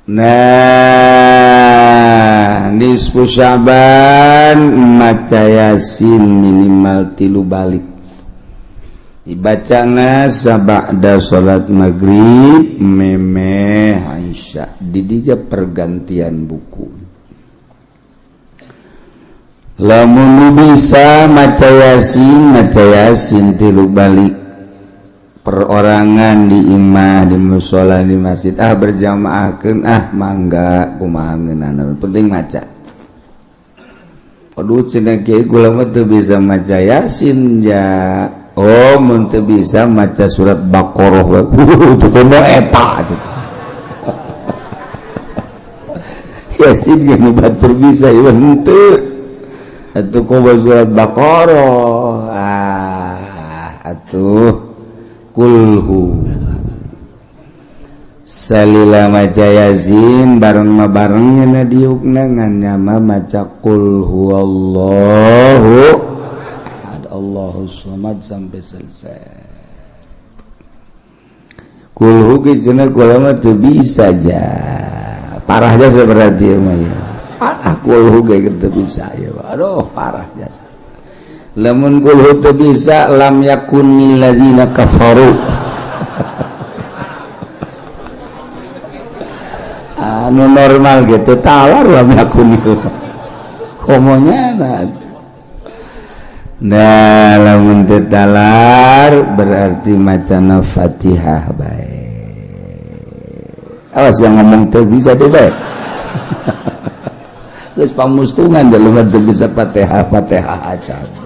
Nah nisfu Sya'ban maca Yasin minimal 3 balik dibacana sabada salat maghrib memeh Aisyah di dia pergantian buku lamun bisa maca Yasin 3 balik perorangan di imah di mushola di masjid berjamaahkeun mangga kumaha ngeunana penting maca aduh cenah kieu kula mah teu bisa maca Yasin ya mun teu bisa maca surat Baqarah teu komo eta Yasin ge nu batur bisa ieu henteu atuh komo surat Baqarah atuh kulhu salila maca Yasin bareng na diukna ngan nyama maca qul huwallahu ahad Allahus samad sampai selesai kulhu ge cenah kula mah teu bisa aja parah jasa berarti mah ya kulhu ge teu bisa ya aduh parah jasa lamun kulhu teu bisa lam yakun lil ladzina kafaru anu normal gitu tawar lam yakun itu komonya nah lamun teu talar berarti macana Fatihah bae awas yang ngomong teu bisa teh bae geus pamustungan jelema teu bisa Fatihah acan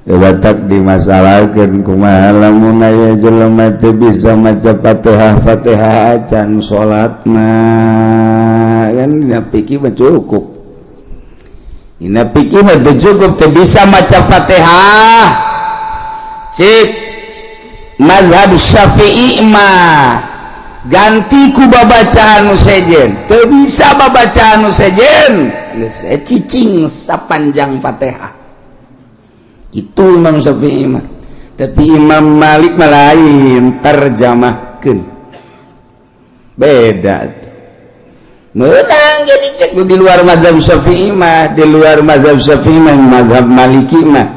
watak dimasalahkeun kumaha lamun aya jelema teu bisa maca Fatihah acan salatna kan napiki mah cukup napiki mah teu cukup teu bisa maca Fatihah cik mazhab Syafi'i mah ganti ku babacaan nu sejen teu bisa babacaan nu sejen geus cicing sapanjang Fatihah itu Imam Syafi'i mah tapi Imam Malik mah lain terjemahkeun beda menang jadi cek di luar mazhab Syafi'i mah di luar mazhab Syafi'i mah mazhab Maliki mah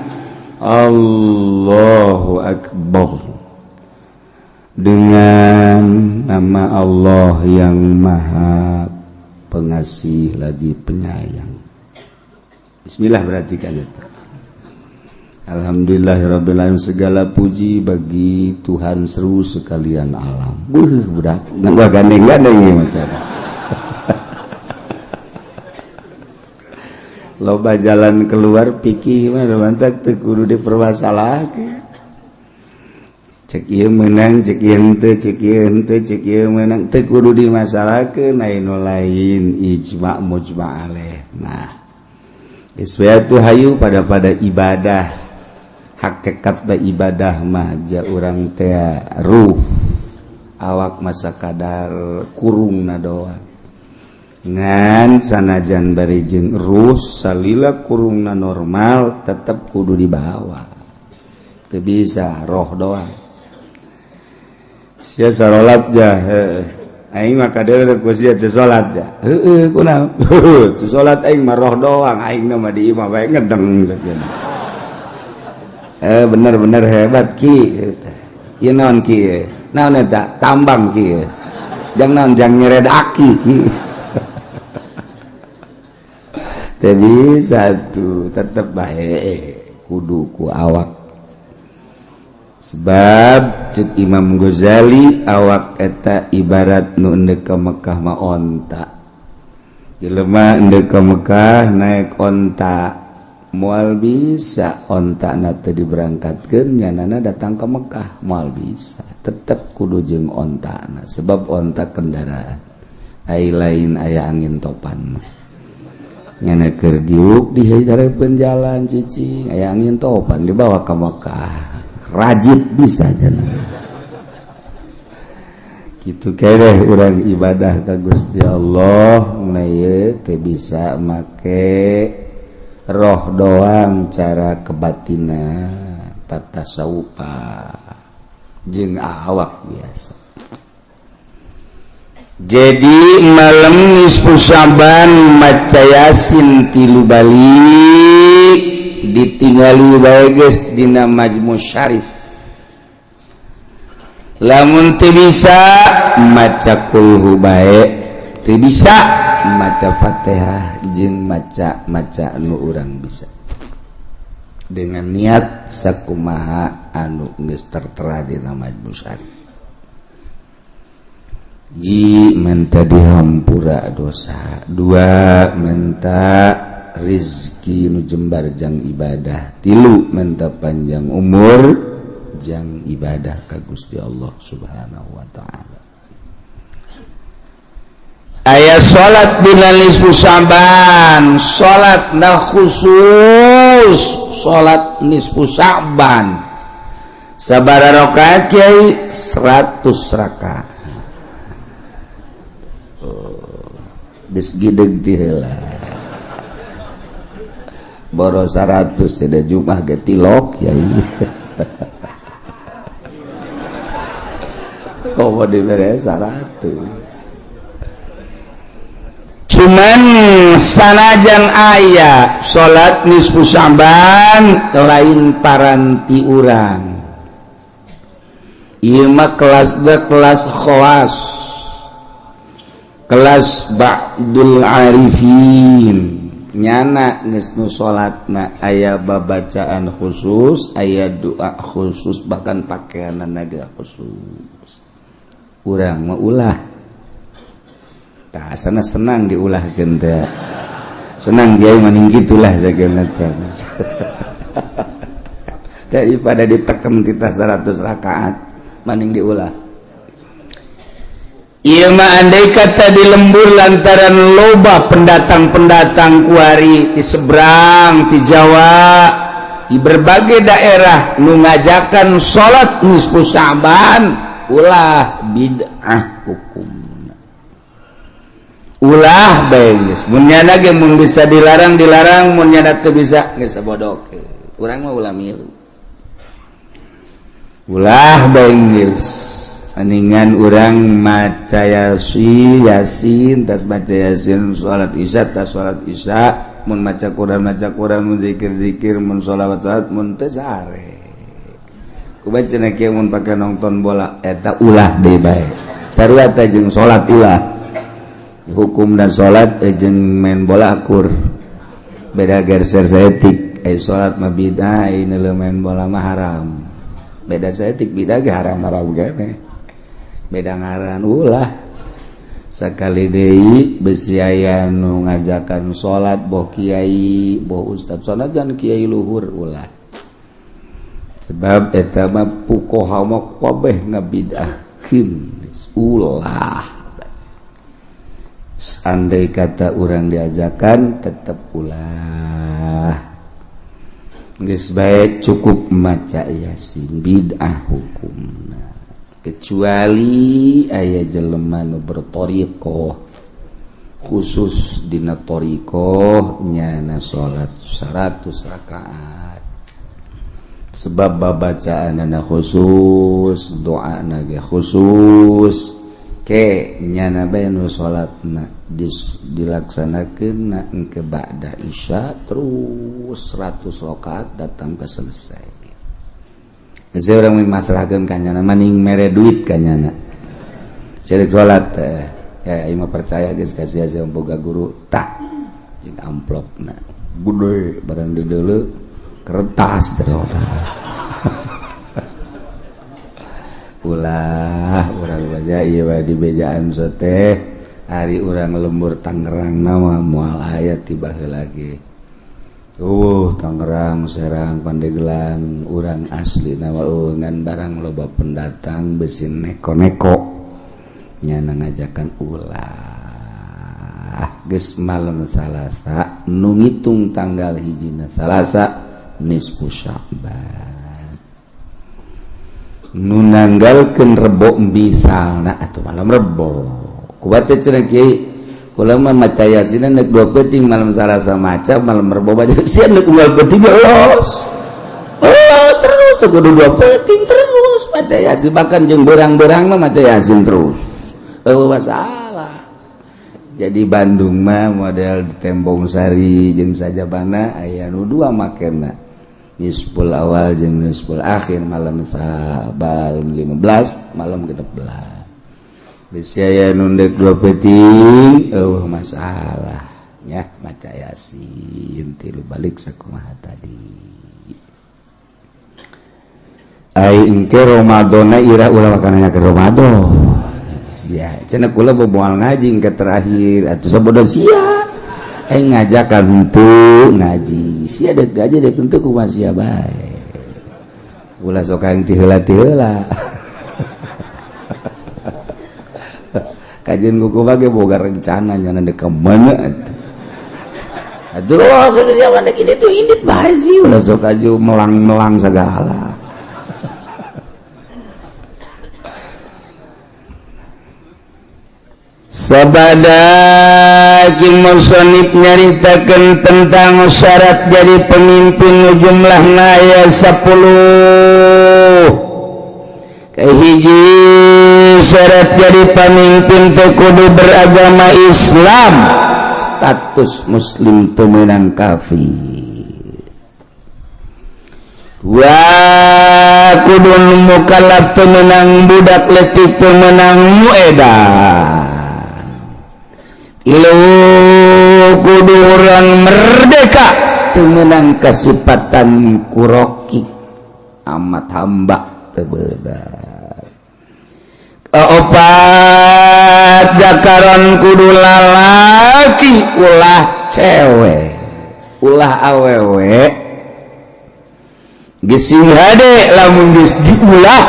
Allahu Akbar dengan nama Allah yang Maha Pengasih lagi Penyayang bismillah berarti kan itu Alhamdulillahirrabbilalamin segala puji bagi Tuhan seru sekalian alam. Budak nggak gandeng-gandeng ini macam. Loba jalan keluar pikir mah mantak teu kudu dipermasalahkeun. Cek ieu meunang, cek ieu henteu, cek ieu henteu, cek ieu meunang teu kudu dimasalahkeun anu lain ijma' mujma' alaih. Nah, iswatu hayu pada ibadah. Hakikat da ibadah mah ja urang teh ruh awak masa kadar kurungna doang ngan sanajan bari jeung ruh salila kurungna normal tetep kudu dibawa teu bisa roh doang sia salat ja aing mah kadeureuk ku sia teu salat ja heueuh kunaon teu salat aing mah roh doang aing mah di imah bae ngedeng bener-bener hebat ki ieu naon ki naon eta tambang ki jang naon jang nyeredaki ki teu bisa tuh tetep bae kudu ku awak sebab cek Imam Ghazali awak eta ibarat nu endeu ka Mekah mah onta jelema endeu ka Mekah naik onta moal bisa onta na teu diberangkatkeun nyanana datang ke Mekah moal bisa tetep kudu jeung onta na sebab onta kendaraan ai lain aya angin topan nyana keur diuk dihajarepeun jalan cicing aya angin topan dibawa ke Mekah rajit bisa cenah kitu keneh urang ibadah ka Gusti Allah mun ieu teu bisa make roh doang cara kebatina tata saupa jeung awak biasa jadi malam nisfu Syaban maca Yasin 3 balik ditinggali bae geus dina Majmu' Syarif lamun teu bisa maca kulhu bae teu bisa maca Fatihah jeung maca anu urang bisa dengan niat sakumaha anu geus tertera dina Majmu' Syarif. Ji menta dihampura dosa, 2 menta rizki nu jembar jang ibadah, 3 menta panjang umur jang ibadah ka Gusti Allah Subhanahu wa taala. Aya salat dina nisfu Syaban, salat na khusus salat nisfu Syaban. Sabaraha rakaat kiai? 100 rakaat. Geus gideg ti heula. Boro 100 ada Jumat ge tilok yai. Komo dibere 100. Cuman sanajan aya salat nisfu Syaban lain paranti urang. Ieu mah kelas khawas. Kelas ba'dul arifin nyana geus nu salatna aya babacaan khusus aya doa khusus bahkan pakaianna ge khusus urang mah ulah tah sana senang diulahkeun teh senang dia maning gitulah sageuna teh daripada diteken kita 100 rakaat maning diulah. Ieu mah andai kata di lembur lantaran loba pendatang-pendatang kuari ti seberang ti Jawa di berbagai daerah nu ngajakan salat nisfu Syaban ulah bid'ah hukumna. Ulah bae geus mun nyana ge mun bisa dilarang mun nyana teu bisa geus sabodok. Urang mah ulah milu. Ulah bae geus aningan urang maca Yasin tas maca Yasin salat Isya tas salat Isya mun maca Quran mun zikir mun sholawat mun teu sare kubaceuna kieu mun pake nonton bola eta ulah deui bae sarua teh jeung salat ulah hukum dan salat jeung main bola akur beda geser saeutik ai salat mah bid'ah ai main bola mah haram beda saeutik bid'ah ge haram-haram gane beda ngaran ulah sakali deui besi aya nu ngajakan salat boh kiai boh ustad sanajan kiai luhur ulah sebab eta mah fuqaha mah kabeh ngabid'ahkeun ulah andai kata urang diajakan tetep ulah geus bae cukup maca Yasin bid'ah hukumna kecuali aya jelema nu berthariqah khusus dina thariqah nyana salat 100 rakaat sebab babacaanna khusus doana ge khusus ke nyana bae nu salatna dilaksanakeun engke ba'da Isya terus 100 rakaat datang ke selesai. Saya orang masalahkan kanyana maning mere duit kanyana cerek sholat ya ima percaya guys kasih aja boga guru tak jeung amplopna gede barang di deuleu kertas terus ulah urang baca ieu bae di bejaan teh hari urang lembur Tangerang nama moal aya tiba heula ge Tangerang, Serang, Pandeglang, urang asli nama ngan barang loba pendatang besin neko-neko nyana ngajakan ulah geus malam Salasa nu ngitung tanggal hijina Salasa nisfu Syaban nu nanggalkeun Rebo misalna atuh malam Rebo kumaha cenah kiai ulama maca Yasin nek 2 peuting malam Salasa maca malam Rebo baca sian nek unggal peuting los terus kudu 2 peuting terus maca Yasin bahkan jeung beurang-beurang mah maca Yasin terus masalah. Jadi Bandung mah model di Tembong Sari jeung sajabana aya nu dua makena. Nisful awal jeung nisful akhir malam Sabal 15 malam ke-16. Geus aya nu dek 2 peting masalah nya maca Yasin tilu balik sakumaha tadi. Ai engke Ramadana ira ulah makananya ke Ramadan. Ya, cenah kula boboal ngaji ke terakhir atuh sabodo sia. Ngajakan untuk ngaji. Sia deuk aja deuk teu kumaha sia bae. Ulah sok aing ti heula-heula. Kajian kuku bage boga rencana nya deuk ka mana atuh. Atuh sok sia mah deuk itu indit bae sih ulah sok aju melang-melang sagala. Sabada musonib nyaritakeun tentang syarat jadi pemimpin jumlahna aya 10. Kahiji syarat jadi pemimpin teh kudu beragama Islam, status muslim teu meunang kafir. Kudu mukallaf teu meunang budak leutik teu meunang muedan. Kudu orang merdeka temenang kesipatan kuroki amat hamba tebedak. Keopat jakaron kudu lalaki ulah cewek ulah awewe gesing hade lamun geus diulah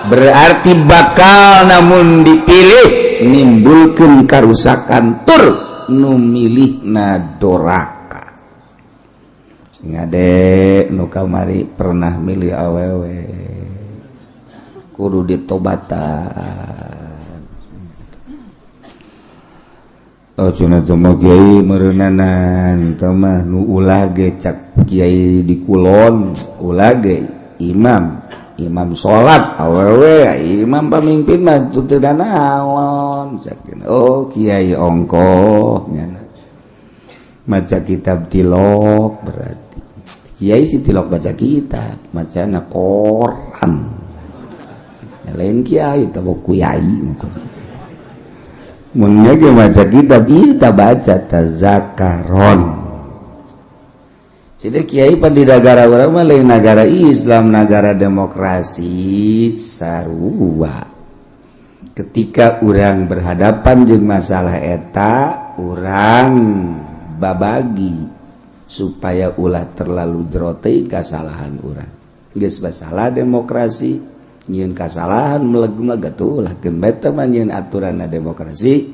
berarti bakal namun dipilih nimbulkeun karusakan tur nu milihna doraka. Sing ade nu kamari pernah milih awewe kudu ditobatan. Cenah teh mah kiai meureunanan teh mah nu ulah ge cak kiai di kulon ulah ge imam salat awewe imam pamimpin mah teu da naon sakeun kiai ongkoh nya maca kitab tilok berarti kiai si tilok baca kitab macana Quran lain kiai teh kiai mun nya ge maca kitab ita baca tazakaron. Jadi kiai pan di negara urang mah lain negara Islam, negara demokrasi sarua. Ketika urang berhadapan jeung masalah eta, urang babagi supaya ulah terlalu jero teuing kasalahan urang. Geus masalah demokrasi, nyieun kasalahan meleg-meleg atuh ulah gembet mah nyieun aturanna demokrasi.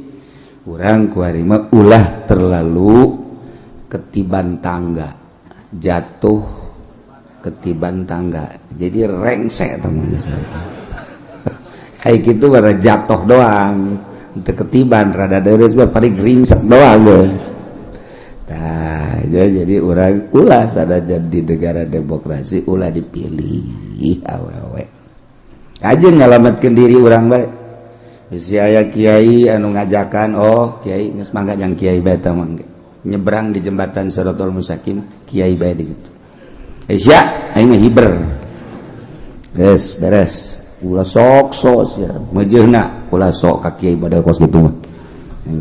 Urang kuari mah ulah terlalu ketiban tangga. Jatuh ketiban tangga jadi rengsek teman-teman. Kayak gitu bara jatuh doang teu ketiban rada deres mah paling ringsek doang guys. Nah jadi urang ulah sadajan di negara demokrasi ulah dipilih awewe aja nyalametkeun diri urang bae. Geus aya kiai anu ngajakan kiai geus mangga jang kiai bae teh mangga nyebrang di jembatan Siratal Mustaqim kiai bae gitu. Isya aing hiber. Beres. Ulah sok sia. Mejeuna ulah sok ka kiai badal kos kitu mah.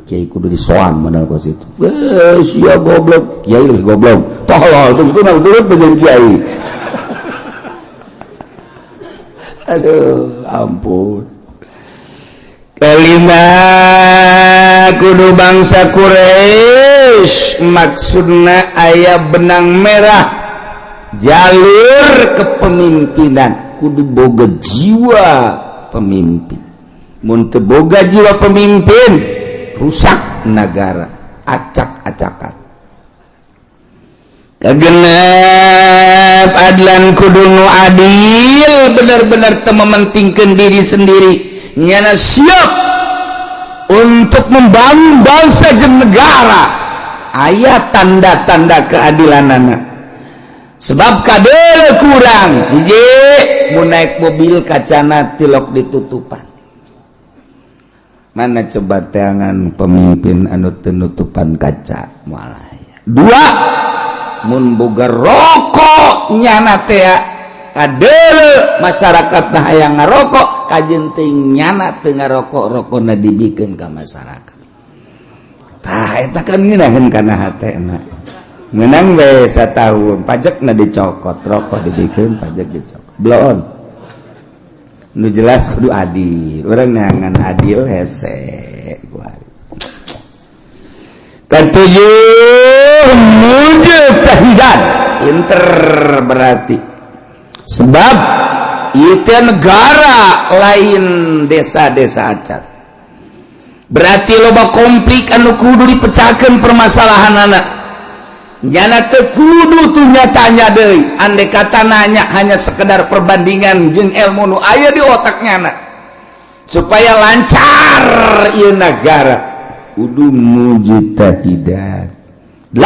Kiai kudu disoan badal kos itu. Sia goblok, kiai leuwih goblok. Tolol tuh turut bejeung kiai. Aduh, ampun. Kelima kudu bangsa Quraisy maksudna aya benang merah jalur kepemimpinan kudu boga jiwa pemimpin. Mun teu boga jiwa pemimpin rusak negara acak-acakan. Kagenep adlan kudu nu adil bener-bener teu mementingkeun diri sendiri nyana siap untuk membangun bangsa jeung negara. Aya tanda-tanda keadilanana. Sebab kadele kurang hiji mun naik mobil kacana tilok ditutupan. mana coba tangan pemimpin anu penutupan kaca malaya. 2 mun boga rokok nyana teh kadele masyarakat nah hayang ngarokok kajen teh nyana teu ngarokok-rokokna dibikeun ka masyarakat. Tah eta kan ngeunaheun kana hatena. Menang we satahun pajakna dicokot, rokok dibikeun pajak dicokot. Bloon. Nu jelas kudu adil. Urang neangan adil hese. Ketujuh mujtahidan. Pinter berarti. Sebab itu negara lain desa-desa acat. Berarti loba konflik anu kudu dipecahkeun permasalahan anak. Nyana teu kudu tuh nyatanya deui. Andai kata nanya hanya sekedar perbandingan jeung ilmu nu aya di otaknya anak. Supaya lancar ieu negara kudu mujtahidan. 8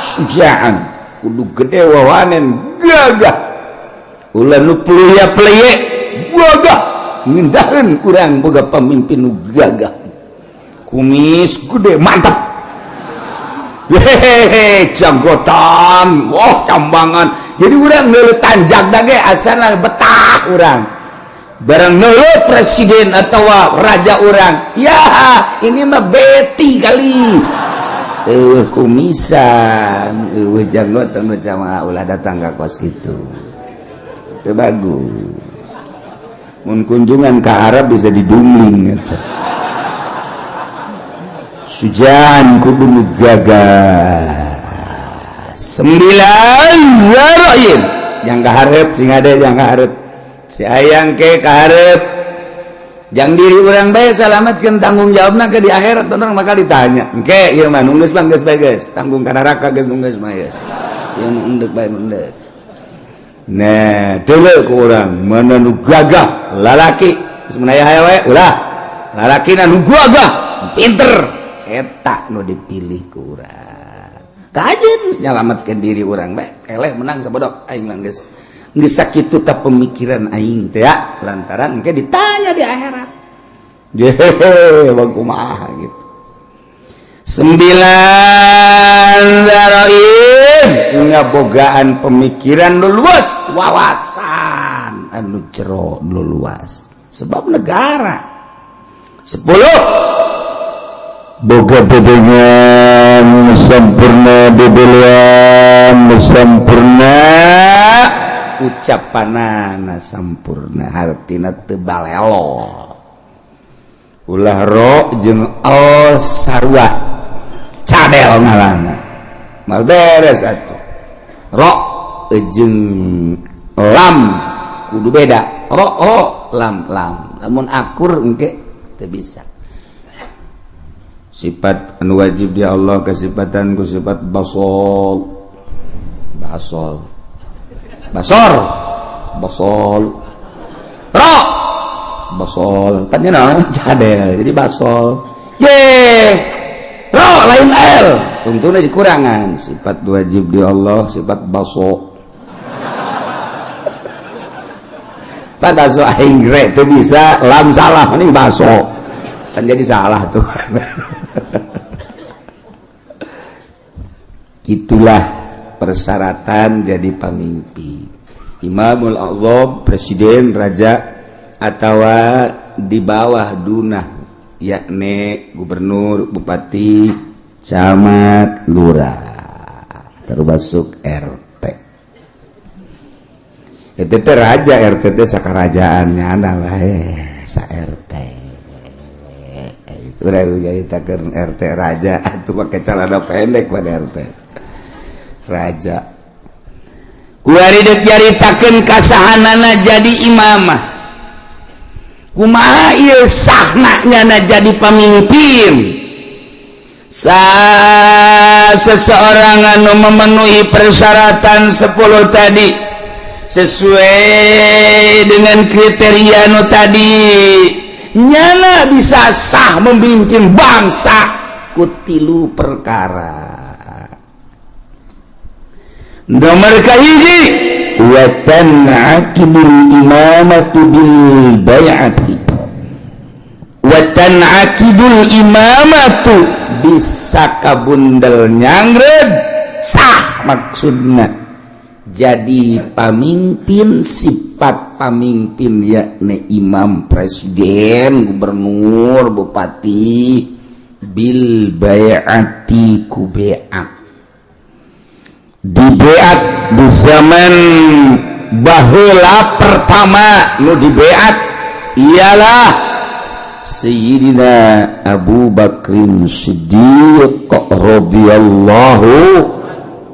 sujaan kudu gede wawanen gagah. Ulah nu pelye-pelye gagah ngindaheun urang boga pamimpin nu gagah. Kumis gede mantap. Hehehe janggotan, wah cambangan. Jadi urang ngeuleuh tanjak da ge asana betah urang. Barang ngeuleuh presiden atau raja urang, ya ini mah beti kali. Kumisan, janggotan macam ulah datang ka kos kitu. Teu bagus. Mun kunjungan ke Arab bisa didungling eta. Sujaan kudu nu gagah. 9 zaroin yang kaharep sing ada yang kaharep si ayang ke kaharep jang diri urang bae salametkeun tanggung jawabna ke di akhirat orang bakal ditanya engke ieu mah nu geus mah geus bae geus tanggung ka neraka geus nu geus mah geus ieu nu endek bae endek. Nah deuleu ku urang mana nu gagah lalaki geus menaya hae we ulah lalakina nu gagah pinter eta nu dipilih ku urang. Kajen nyalametkeun diri urang bae eleh menang sabodok aing mah geus sakitu ta pemikiran aing teh ya lantaran engke ditanya di akhirat. Jehe kumaha gitu. 9 zaroin ngabogaan pemikiran nu luas, wawasan anu jero nu luas sebab negara. 10 boga bebengan sempurna bebeluan sempurna ucapanana sempurna hartina teu balelo ulah ro jeung al sarua cadel ngaranna mal beres atuh ro jeung lam kudu beda ro lam lamun akur engke teu bisa. Sifat anu wajib di Allah kesifatan ku sifat basol ro basol kan naon cadel jadi basol ro lain l tuntuna dikurangan sifat wajib di Allah sifat baso pada so aing re teu bisa lam salah ini baso kan jadi salah tuh. Itulah persyaratan jadi pemimpin. Imamul A'zam, presiden, raja, atau di bawah dunah, yakni gubernur, bupati, camat, lurah, termasuk RT. Itu teh raja RT teh sakarajaannya adalah sa RT. Urang nyaritakeun RT raja atuh make calana pendek pada RT. Raja kuari deuk nyaritakeun kasahanana jadi imamah kumaha ieu sahna nyana jadi pamimpin seseorang anu memenuhi persyaratan 10 tadi sesuai dengan kriteria anu tadi nyana bisa sah memimpin bangsa kutilu perkara. Nomor kahiji wa tan'aqibul imamatu bil bai'ati wa tan'aqidul imamatu bisa kabundel nyangreud sah maksudna jadi pamimpin sifat pamimpin yakni imam presiden gubernur bupati bil bai'ati ku bai'at di bai'at di zaman baheula pertama nu di bai'at ialah Sayyidina Abu Bakrin Siddiq radhiyallahu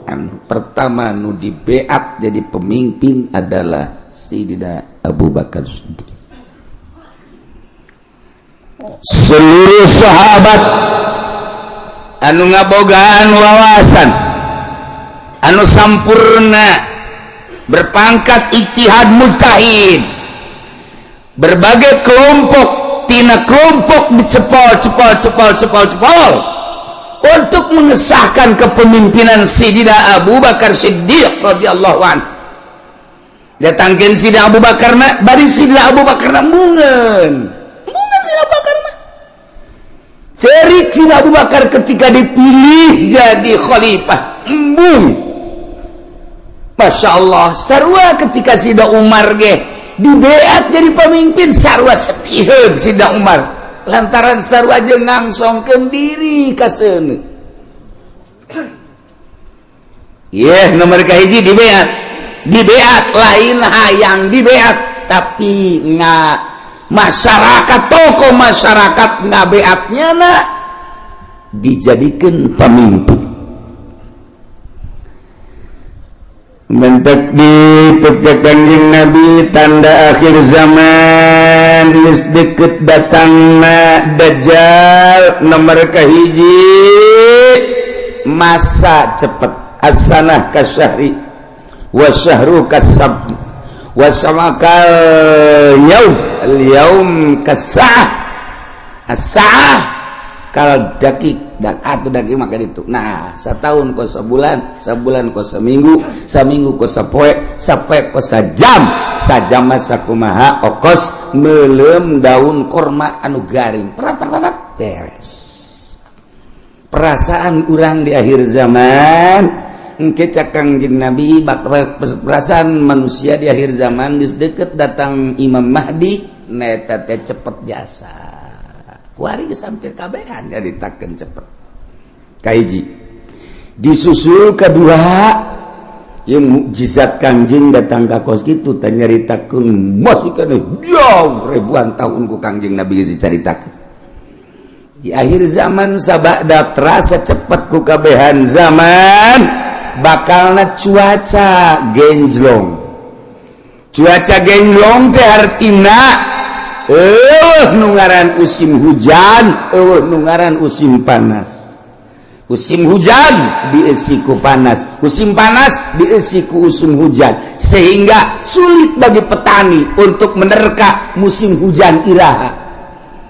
anhu. Pertama nu di beat jadi pemimpin adalah Sayyidina Abu Bakar Siddiq. Seluruh sahabat anu ngabogaan wawasan anu sampurna berpangkat ijtihad mujtahid berbagai kelompok tina kelompok dicepol untuk mengesahkan kepemimpinan Sayyidina Abu Bakar Siddiq radhiyallahu anhu. Datangkeun Sayyidina Abu Bakar mah bari Sayyidina Abu Bakar mungeun Sayyidina Abu Bakar mah cerik Sayyidina Abu Bakar ketika dipilih jadi khalifah embung. Masya Allah sarua ketika Sayyidina Umar ge di beat jadi pemimpin sarua sediheuh Sayyidina Umar lantaran sarua jeung ngangsongkeun diri ka seuneu. Nomor kahiji di beat lain hayang di beat tapi masyarakat tokoh masyarakat ngabeatnya dijadikan pemimpin. Mentek di Kanjeng Nabi tanda akhir zaman geus deukeut datangna Dajjal. Nomor kahiji masa cepet as-sanah kasyahri wa syahru kasab wa samakal yaum al-yaum kasah as-sa'ah kal dakik atau daki maka itu. Nah, setahun ko sebulan, sebulan ko seminggu, seminggu ko sapoe, sapoe ko sajam, sajam masa kumaha okos meuleum daun korma anu garing. Perat beres. Perasaan urang di akhir zaman engke cak Kangjeng Nabi perasaan manusia di akhir zaman geus deukeut datang Imam Mahdi neta teh cepet jasa. Kuari geus hampir kabehan nyaritakeun cepet. Kaiji disusul kedua yang mukjizat Kangjeng datang ka kos kitu teh nyaritakeun masih kana jauh ribuan tahun ku Kangjeng Nabi geus dicaritakeun. Di akhir zaman sabada terasa cepet ku kabehan zaman bakalna cuaca genjlong. Cuaca genjlong teh artina nu ngaran usim hujan, nu ngaran usim panas. Musim hujan diisi ku panas, musim panas diisi ku musim hujan, sehingga sulit bagi petani untuk menerka musim hujan iraha.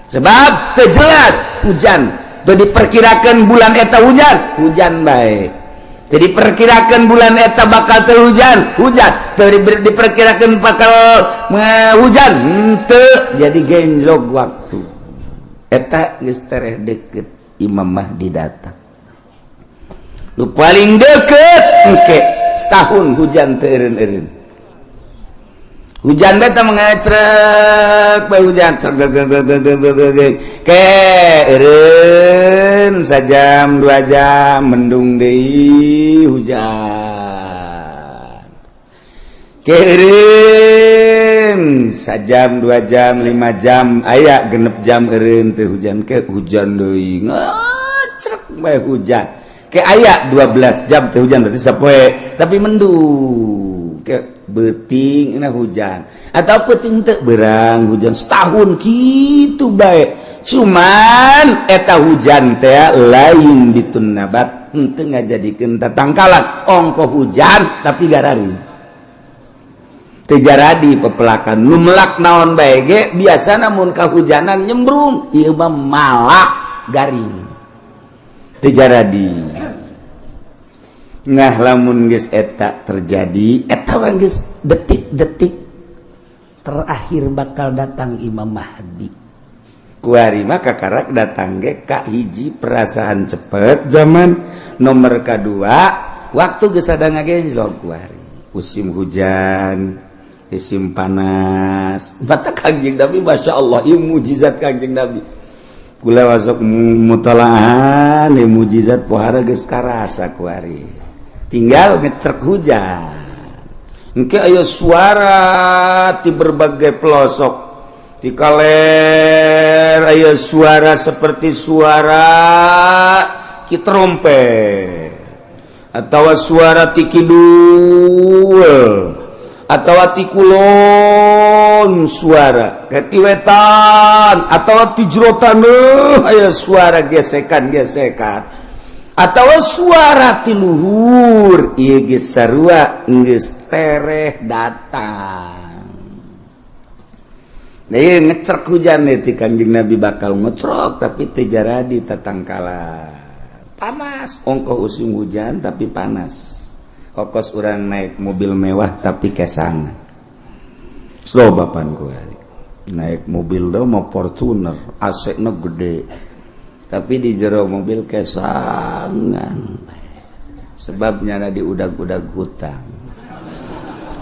Sebab terjelas hujan, teu diperkirakan bulan eta hujan baik. Teu diperkirakan bulan eta bakal teu hujan, teu diperkirakan bakal hujan, henteu jadi genjlog waktu. Eta geus tereh deukeut Imam Mahdi datang. Nu paling deket engke setahun hujan teu eureun-eureun. Hujan beta mengacrek bae hujan ke eureun sajam 2 jam mendung deui hujan. Ke eureun sajam 2 jam 5 jam aya genep jam eureun teh hujan ke hujan deui ngacrek bae hujan. Ke aya 12 jam teh hujan berarti sapoe tapi mendung ke beuting na hujan atau peuting teu beurang hujan setahun kitu bae cuman eta hujan teh lain ditun nabat henteu ngajadikeun tatangkalan ongko hujan tapi gararing teu jaradi pepelakan nu melak naon bae ge biasana mun kahujanan nyembrung ieu mah malak garing teu jaradi. Ngah lamun geus eta terjadi eta geus detik-detik terakhir bakal datang Imam Mahdi. kuari maka karak datang ge ka hiji perasaan cepet zaman nomor kedua waktu geus sadang ngagejlog kuari musim hujan musim panas mata Kangjeng Nabi Masya Allah ieu mujizat Kangjeng Nabi kula wasok mutalaan ieu mujizat pohara geus karasa kuari tinggal ngecek hujan engke aya suara di berbagai pelosok di kaler aya suara seperti suara ki trompet atau suara ti kidul atau ti kulon suara ti wetan atau ti jerotan aya suara gesekan-gesekan atau suara ti luhur ieu geus sarua geus tereh datang. Nah ieu ngecrek hujan ti Kanjeng Nabi bakal ngecrok tapi teu jaradi tatangkala. Panas, ongkoh musim hujan tapi panas. Okos urang naik mobil mewah tapi kesangan. Slow bapan ku naik mobil do mau Fortuner, AC-na gede. Tapi di jero mobil kesangan sebabnya di udag-udag hutang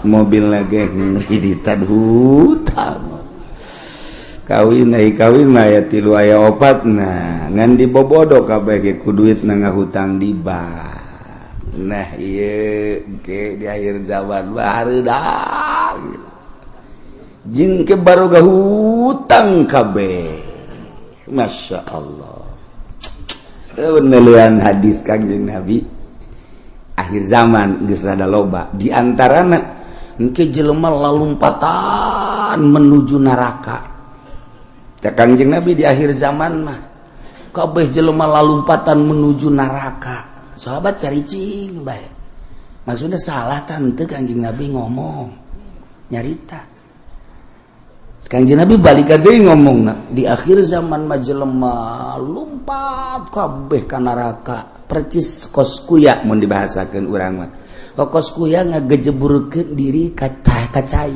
mobil lagi ngiriditan hutang kawin aya 3 aya 4 nah ngan dibobodo kabeh ge ku duit na ngahutang di bank nah ieu ge di akhir zaman baru dah jing ke baru hutang kabeh Masya Allah penelian hadis Kanjeng Nabi akhir zaman geus rada loba di antarana engke jelema lalumpatan menuju neraka cak Kanjeng Nabi di akhir zaman mah kabeh jelema lalumpatan menuju neraka sahabat caricing bae maksudnya salah tante Kanjeng Nabi ngomong nyarita Kanjeng Nabi balik deui ngomongna di akhir zaman mah jelema lumpat kabeh ka neraka percis kos kuya mun dibahasakeun urang mah kos kuya ngagejeburkeun diri ka cai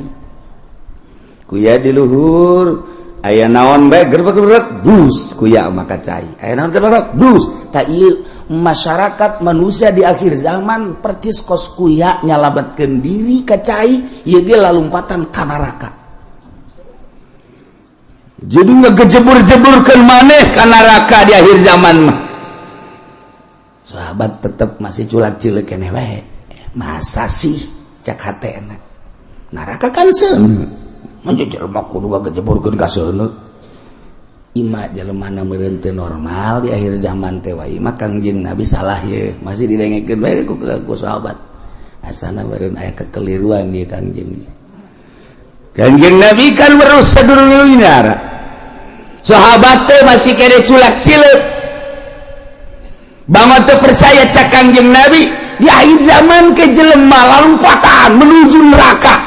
kuya di luhur aya naon bae gerbek-gerbek bus kuya mah ka cai aya naon gerbek bus ta ieu masyarakat manusia di akhir zaman percis kos kuya nyalametkeun diri ka cai ieu ge lalumpatan ka neraka jadi ngegejebur-jeburkan maneh ka neraka di akhir zaman mah sahabat tetep masih culak cileuk keneh wae masa sih cak hatena neraka kan seuneu mun jelema kudu ngagejeburkeun ka seuneu ima jelemana meureun teu normal di akhir zaman teh wae mah Kangjeng Nabi salah ye masih didengekeun wae ku sahabat asana meureun aya kekeliruan di Kangjeng Nabi kan merus sadurungeunna sahabat teh masih kere culak cileuk banget teu percaya cak Kangjeng Nabi di akhir zaman ke jelema lalumpatan menuju neraka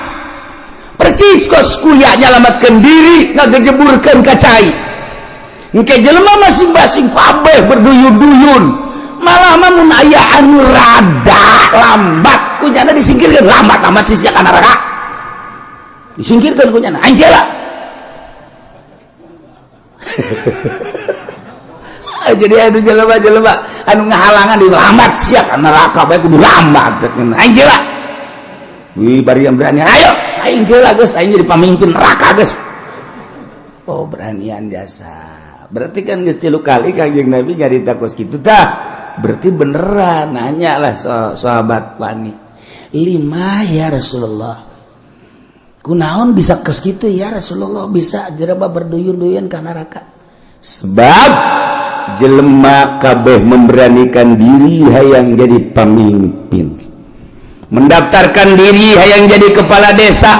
percis kos kuya nyalametkeun diri ngagejeburkeun ka cai engke jelema masing-masing kabeh berduyun-duyun malah mun aya anu rada lambat kunyana disingkirkeun lambat amat sih ka neraka disingkirkeun kunyana anjeula jadi anu jelema-jelema anu ngahalangan di lambat sia ka neraka bae kudu lambat anjeula wih bari berani ayo aing geula geus aing jadi pamimpin neraka geus oh beranian biasa berarti kan geus 3 kali Kanjeng Nabi nyarita kos kitu tah berarti beneran nanya lah sahabat wani 5 ya Rasulullah kunaon bisa kos kitu ya Rasulullah bisa jelema berduyun-duyun ka neraka sebab jelema kabeh memberanikan diri hayang jadi pemimpin mendaftarkan diri hayang jadi kepala desa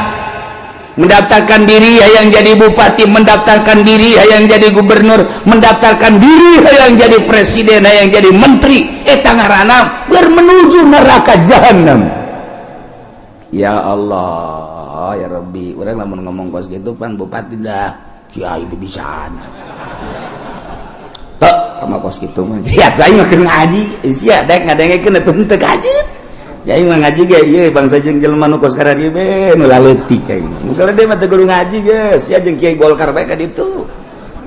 mendaftarkan diri hayang jadi bupati mendaftarkan diri hayang jadi gubernur mendaftarkan diri hayang jadi presiden hayang jadi menteri eta ngaranna menuju neraka jahanam ya Allah ya Rabbi urang lamun ngomong kos gitu pan bupati dah kiai bisaan tok sama kos gitu mah sia aing mah keur ngaji sia dek ngadengekeun atuh teu ngaji aing mah ngaji ge ieu bangsa jeung jelema nu kos karari be nu laleutik aing mun kada mah teu kudu ngaji geus sia jeung kiai Golkar bae ka ditu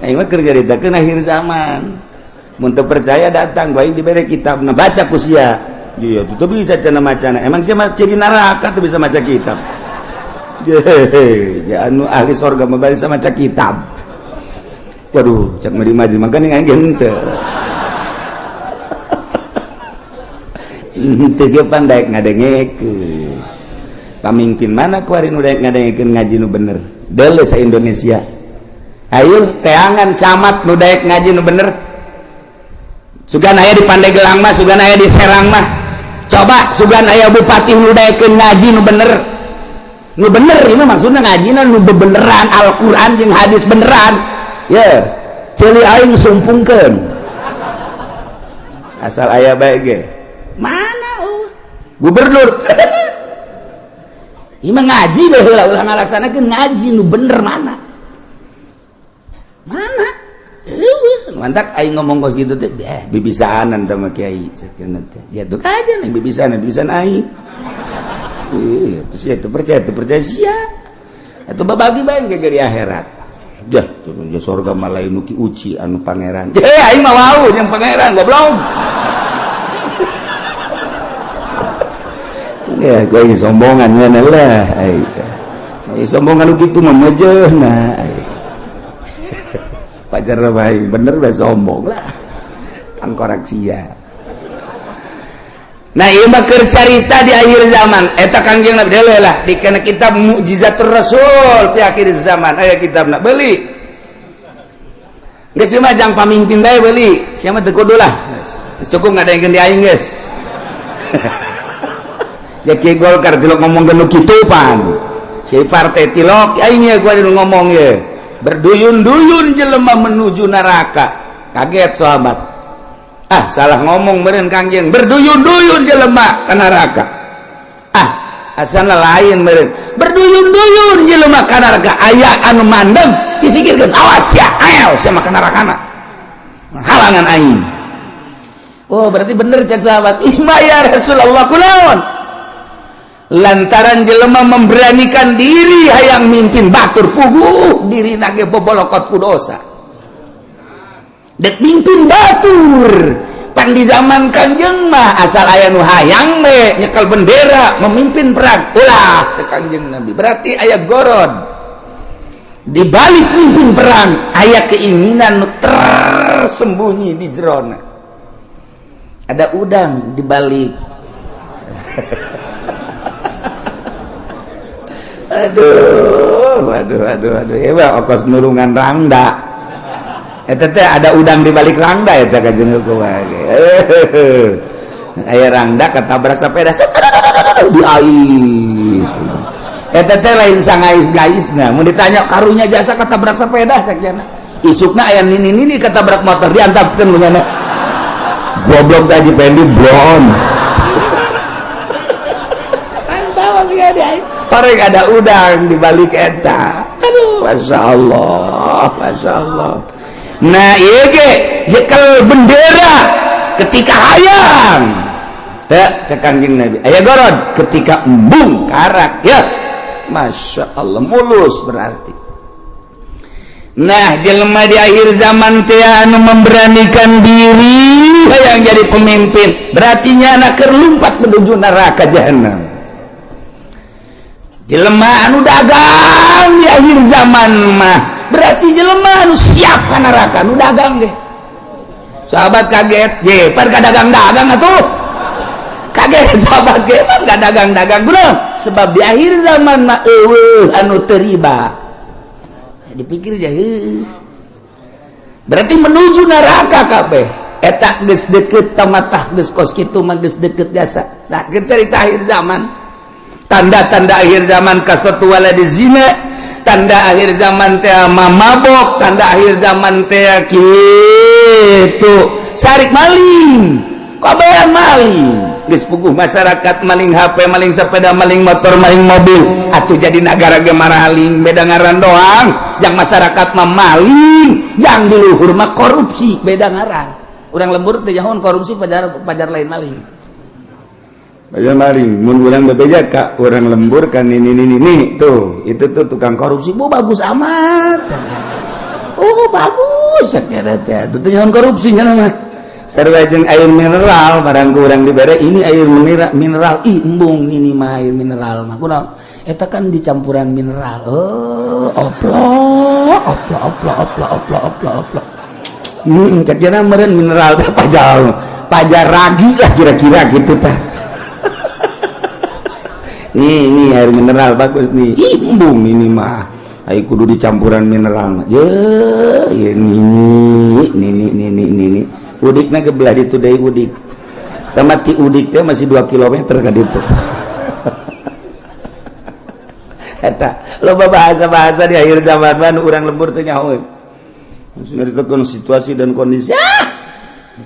aing mah keur nyaritakeun akhir zaman. Mun teu percaya datang bae dibere kitabna baca ku sia. Iya tuh bisa cenah macana. Emang sia mah ciri neraka tuh bisa maca kitab. Ya anu ahli surga mah bari maca kitab. Waduh, cak meri maji makan yang aing teu. Teu ge pandai ngadengekeun. Pamimpin mana kuari nu daek ngadengekeun ngaji nu bener? Deuleu sa Indonesia. Ayo teangan camat nu daek ngaji nu bener. Sugan aya di Pandeglang mah, sugan aya di Serang mah. Coba sugan aya bupati nu daekeun ngaji nu bener. Nu bener ini maksudna ngajina nu beneran Al-Qur'an jeung hadis beneran. Ya, ceuli aing sumpungkeun. Asal aya bae ge. Mana gubernur? Ieu mah ngaji bae heula ulah ngalaksanakeun ngaji nu bener mana? Mana? Mantak aing ngomong kos gitu teh, bibisaanan sama kiai sakeuna teh. Ya tuh aja nih bibisan aing. Terus ya percaya sia. Atuh babagi bae ge di akhirat. Dah, ya surga mah lain nu ki uci anu pangeran. Aing mah wau jeung pangeran goblok. Ya, gue ini sombongan lah. Sombongan gitu mah mejehna. Pajar baik bener bae sombong lah. Pangkorak sia. Nah, ieu mah keur carita di akhir zaman. Eta Kangjeng Nabi deuleu lah dikena kitab Mukjizatur Rasul di akhir zaman aya kitabna beuli. Geus ieu mah jang pamimpin bae beuli. Sia mah teu kudu lah. Cukup ngadaengkeun di aing geus. Ya Kiai Golkar tilok ngomong nu kitu pan. Kiai partai tilok aing ya gua ngomong ye. Berduyun-duyun jelema menuju neraka. Kaget sahabat. Ah, salah ngomong meureun Kangjeng. Berduyun-duyun jelema ka neraka. Ah, asalna lain meureun. Berduyun-duyun jelema ka neraka. Aya anu mandeg disikirkeun. Awas ya, ayo sia mah ka nerakana. Halangan aing. Oh, berarti bener cek sahabat. Ima ya Rasulullah kunaon? Lantaran jelema memberanikan diri hayang mimpin batur puguh diri nage bobolokot ku dosa dek mimpin batur pan di zaman Kanjeng mah asal aya nu hayang we nyekel bendera memimpin perang ulah cek Kanjeng Nabi berarti aya gorod di balik mimpin perang aya keinginan nu tersembunyi di jerona ada udang di balik Aduh. Hebat ongkos nulungan rangda. Eta teh ada udang di balik rangda eta Kanjeng hukum wae. Aya rangda katabrak sepeda di ais. Eta teh lain sangais-gaisna. Mun ditanya karunya jasa katabrak sepeda cakna. Isukna aya nini-nini katabrak motor diantapkeun beunana. Goblok gaji pendi blon. Antap lihat dia. Pareng ada udang di balik eta. Aduh, Masya Allah. Nah, iya ge, jekel bendera ketika hayang. Teh Kanjeng Nabi. Aya gorod ketika embung karak ya. Masya Allah, mulus berarti. Nah, jelema di akhir zaman teh anu memberanikan diri hayang jadi pemimpin. Berarti nyana keur lumpat menuju neraka jahanam. Jelema anu dagang di akhir zaman mah berarti jelema anu siap ka neraka anu dagang ge. Sahabat kaget, ye pan ka dagang-dagang atuh. Kaget sahabat ge pan ka dagang-dagang kunaon? Sebab di akhir zaman mah eueuh anu teu riba. Dipikir jah berarti menuju neraka kabeh. Eta geus deukeut tamatah geus kos kitu mah geus deukeut jasa. Nah, geus cerita akhir zaman. Tanda-tanda akhir zaman kasatu waladi zina, tanda akhir zaman teh mabok, tanda akhir zaman teh kitu sarik maling, kabehan maling. Geus puguh masyarakat maling HP, maling sepeda, maling motor, maling mobil. Atuh jadi negara ge maraling, beda ngaran doang. Jang masyarakat mah maling, jang di luhur mah korupsi, beda ngaran. Urang lembur teh nyahoan korupsi pajar lain maling. Pajar maling, mun urang bebeja ka urang lembur kan ini tuh, itu tuh tukang korupsi. Bu bagus amat. Oh, bagus. sakit teh itu nyaon korupsinya mah sarua jeung air mineral barang kurang dibere ini air mineral embung ini mah air mineral mah kunaon eta kan dicampuran mineral oplok cakina meureun mineral teh pajar ragi lah kira-kira gitu tah ini air mineral bagus nih embung ini mah ayo kudu dicampuran mineral ini udikna gebelah ditu deui udik tamati udik teh masih 2 kilometer ka ditu eta loba bahasa-bahasa di akhir zaman mah urang lembur teh nyaho ngaritokeun situasi dan kondisi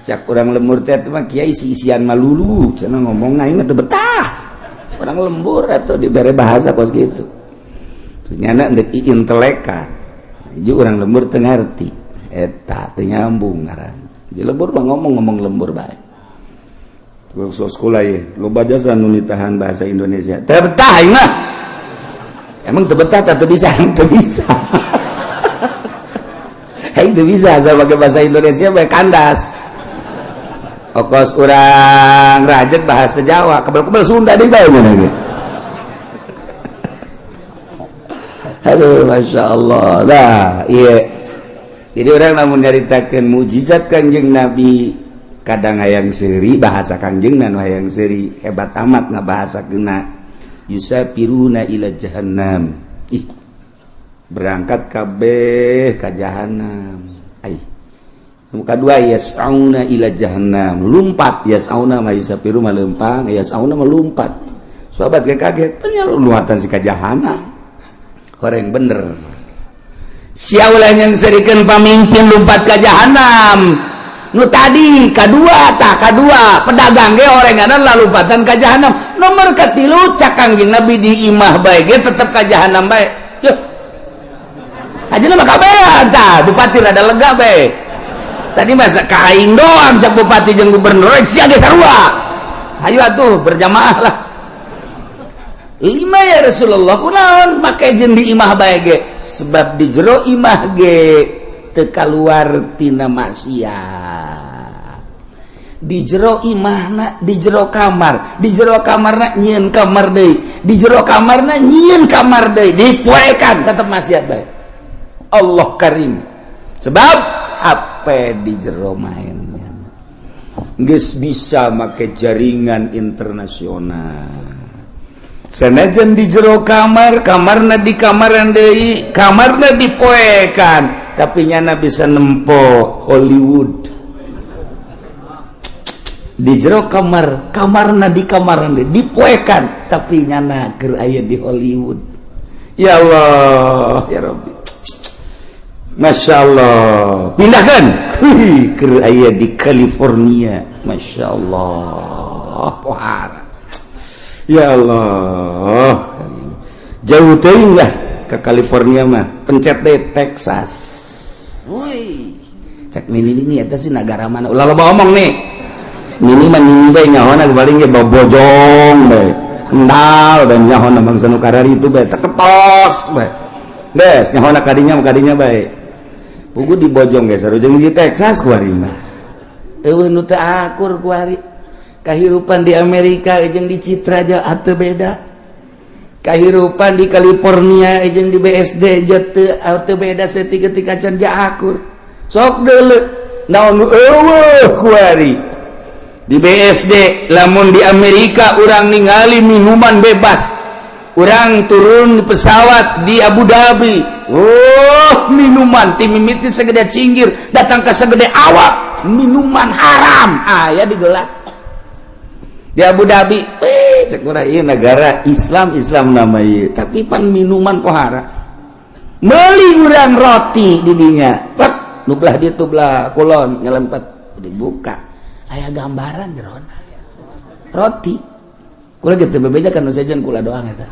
cak urang lembur teh mah kiai isi-isian malulu cenah ngomong aing teh betah urang lembur atuh dibere bahasa kos kitu nyana dek inteleka jadi orang lembur teu ngarti eta teu nyambung ngaran di lembur mah ngomong lembur bae waktu sekolah ye loba jasa nu nitahan bahasa Indonesia teu betah aing mah emang teu betah teu bisa teu bisa aing teu bisa asal pakai bahasa Indonesia bae kandas okos urang rajek bahasa Jawa kebel-kebel Sunda deui bae gitu. Aduh, Masya Allah. Nah, iya. Jadi orang namun nyaritakeun mujizat Kangjeng Nabi kadang hayang seuri bahasa Kangjeng dan hayang seuri hebat amat ngabahasakeunna yusafiruna ila jahannam. Berangkat kabeh ka jahanam. Kedua yas'auna ila jahannam. Lumpat yas'auna ma yusafiru ma leumpang, yas'auna ma lumpat. Sahabat kaget, penyaluatan si ka jahanam. Orang bener siaulah yang serikeun pamimpin lumpat ke jahanam nu tadi kadua pedagang ge orangana lalumpatan ke jahanam nomor katilu cak Kangjeng Nabi di imah bae ge tetep ke jahanam bae yeuh ajeuna mah kabehan tah bupati rada lega bae tadi mah kaing doang cak bupati jeung gubernur sia ge sarua ayo atuh berjamaah lah 5 ya Rasulullah kunaon make jeung di imah bae ge sebab di jero imah ge teu kaluar tina maksiat di jero imahna di jero kamarna nyieun kamar deui di jero kamarna nyieun kamar deui dipoekan tetep maksiat bae Allah Karim sebab apa di jero mainnya geus bisa make jaringan internasional sanajan di jero kamarna di kamaran deui kamarna dipoekan tapi nyana bisa nempo Hollywood di jero kamarna di kamaran deui dipoekan tapi nyana keur aya di Hollywood ya Allah ya Rabbi Masya Allah pindahkan keur aya di California Masya Allah pohara ya Allah jauh teuing lah ke California mah pencet deh Texas woi cek ini eta sih negara mana ulah loba omong nih ini mah ini bae nyahona paling ge bojong bae kendal dan nyahona bangsa nu karari itu bae teketos bae des nyahona kadinya bae pugu di bojong ge sarua jeung di Texas kuari mah eueuh nu teu akur kuari kahirupan di Amerika jeung di Citra aja ateu beda kahirupan di California jeung di BSD ateu beda setika can akur sok deuleu naon eueuh kuari di BSD lamun di Amerika urang ningali minuman bebas urang turun di pesawat di Abu Dhabi minuman ti mimiti segede cinggir datang ke segede awak minuman haram aya digelat di Abu Dhabi cek urang ieu negara Islam nama ieu tapi pan minuman pohara meuli urang roti di dinya plek nu belah ditu belah kulon nyelempet dibuka aya gambaran jerona roti kula ge teu bebejakan nu sajen kula doang eta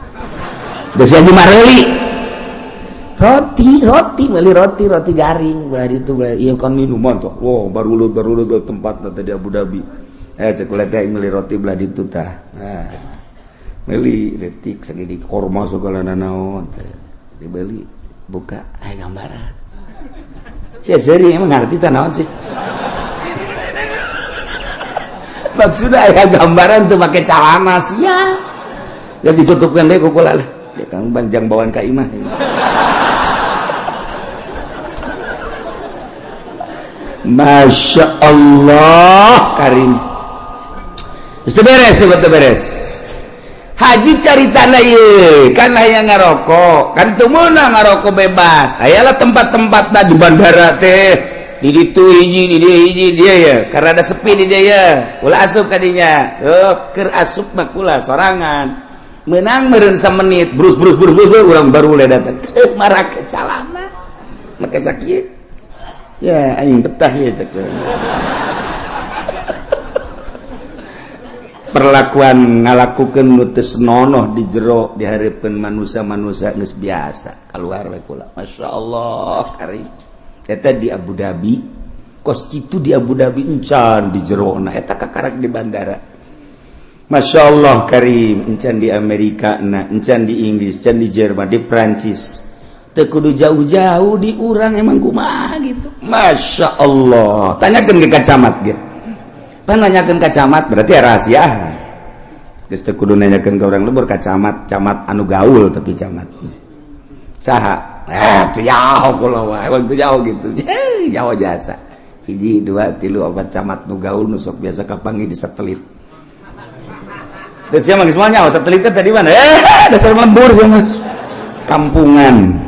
geus aja mareuli roti meuli roti garing belah ditu belah ieu kan minuman tuh wow barulut tempatna teh di Abu Dhabi cek ulah teh meuli roti belah ditu tah nah meuli detik sagede korma segala naon teh dibeli buka aya gambaran seri emang ngerti tanawan sih. Maksudnya aya gambaran tuh pakai celana sih ya. Geus ditutupkeun deui ku kula lah. Dia kan banjang bawaan ka imah. Masya Allah Karim. Itu beres. Haji caritana ieu kan aya ngarokok, kan teu meunang ngarokok bebas. Ayalah tempat-tempatna di bandara teh. Di ditu hiji dia ya. Karena ada sepi di dia ya. Ulah asup ka dinya. Keur asup mah kula sorangan. Meunang meureun samenit, brus urang baru le datang. Marah ke calana. Make sakieu. Ya, aing betah ya cek. Perlakuan ngalakukeun nu teu senonoh di jero dihareupeun manusia-manusia geus biasa. Kaluar we kula. Masyaallah Karim. Eta di Abu Dhabi, kos kitu di Abu Dhabi encan di jerona eta kakarak di bandara. Masyaallah Karim, encan di Amerika na, encan di Inggris, encan di Jerman, di Prancis. Teu kudu jauh-jauh di urang emang kumaha gitu. Masya Allah. Tanyakeun ke kacamat ge. Pan nanyakeun kacamat berarti rahasia. Geus teu kudu nanyakeun ka urang lembur kacamat, camat anu gaul tapi camat. Saha? Teu jauh kula wae, emang teu jauh gitu. Jauh jasa. 1 2 3 4 camat nu gaul nu sok biasa kapanggih di satelit. Terus sia mah geus moal nyaho satelitnya tadi mana? Dasar lembur sia mah. Kampungan.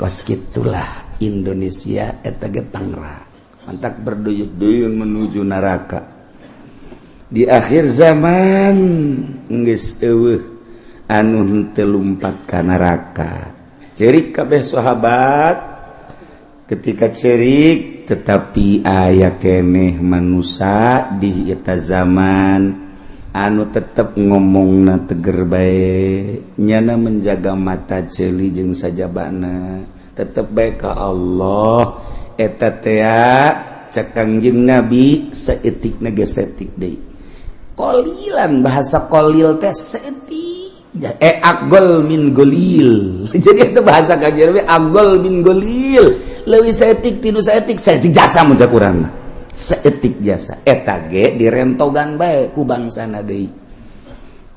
Kos gitulah Indonesia eta ge Tangerang. Mantak berduyun-duyun menuju neraka. Di akhir zaman geus eueuh anu henteu lumpat ka neraka. Cerik kabeh sahabat ketika cerik tetapi aya keneh manusia di eta zaman anu tetep ngomongna teger bae nyana menjaga mata ceuli jeung sajabana tetep bae ka Allah eta teh cek Kangjeng Nabi saeutikna ge saeutik deui qalilan bahasa qalil teh saeutik aqol min golil jadi itu bahasa Kangjeng Nabi aqol min golil leuwih saeutik tinu saeutik jasa mun cak urang mah seetik jasa eta ge direntogan bae ku bangsana deui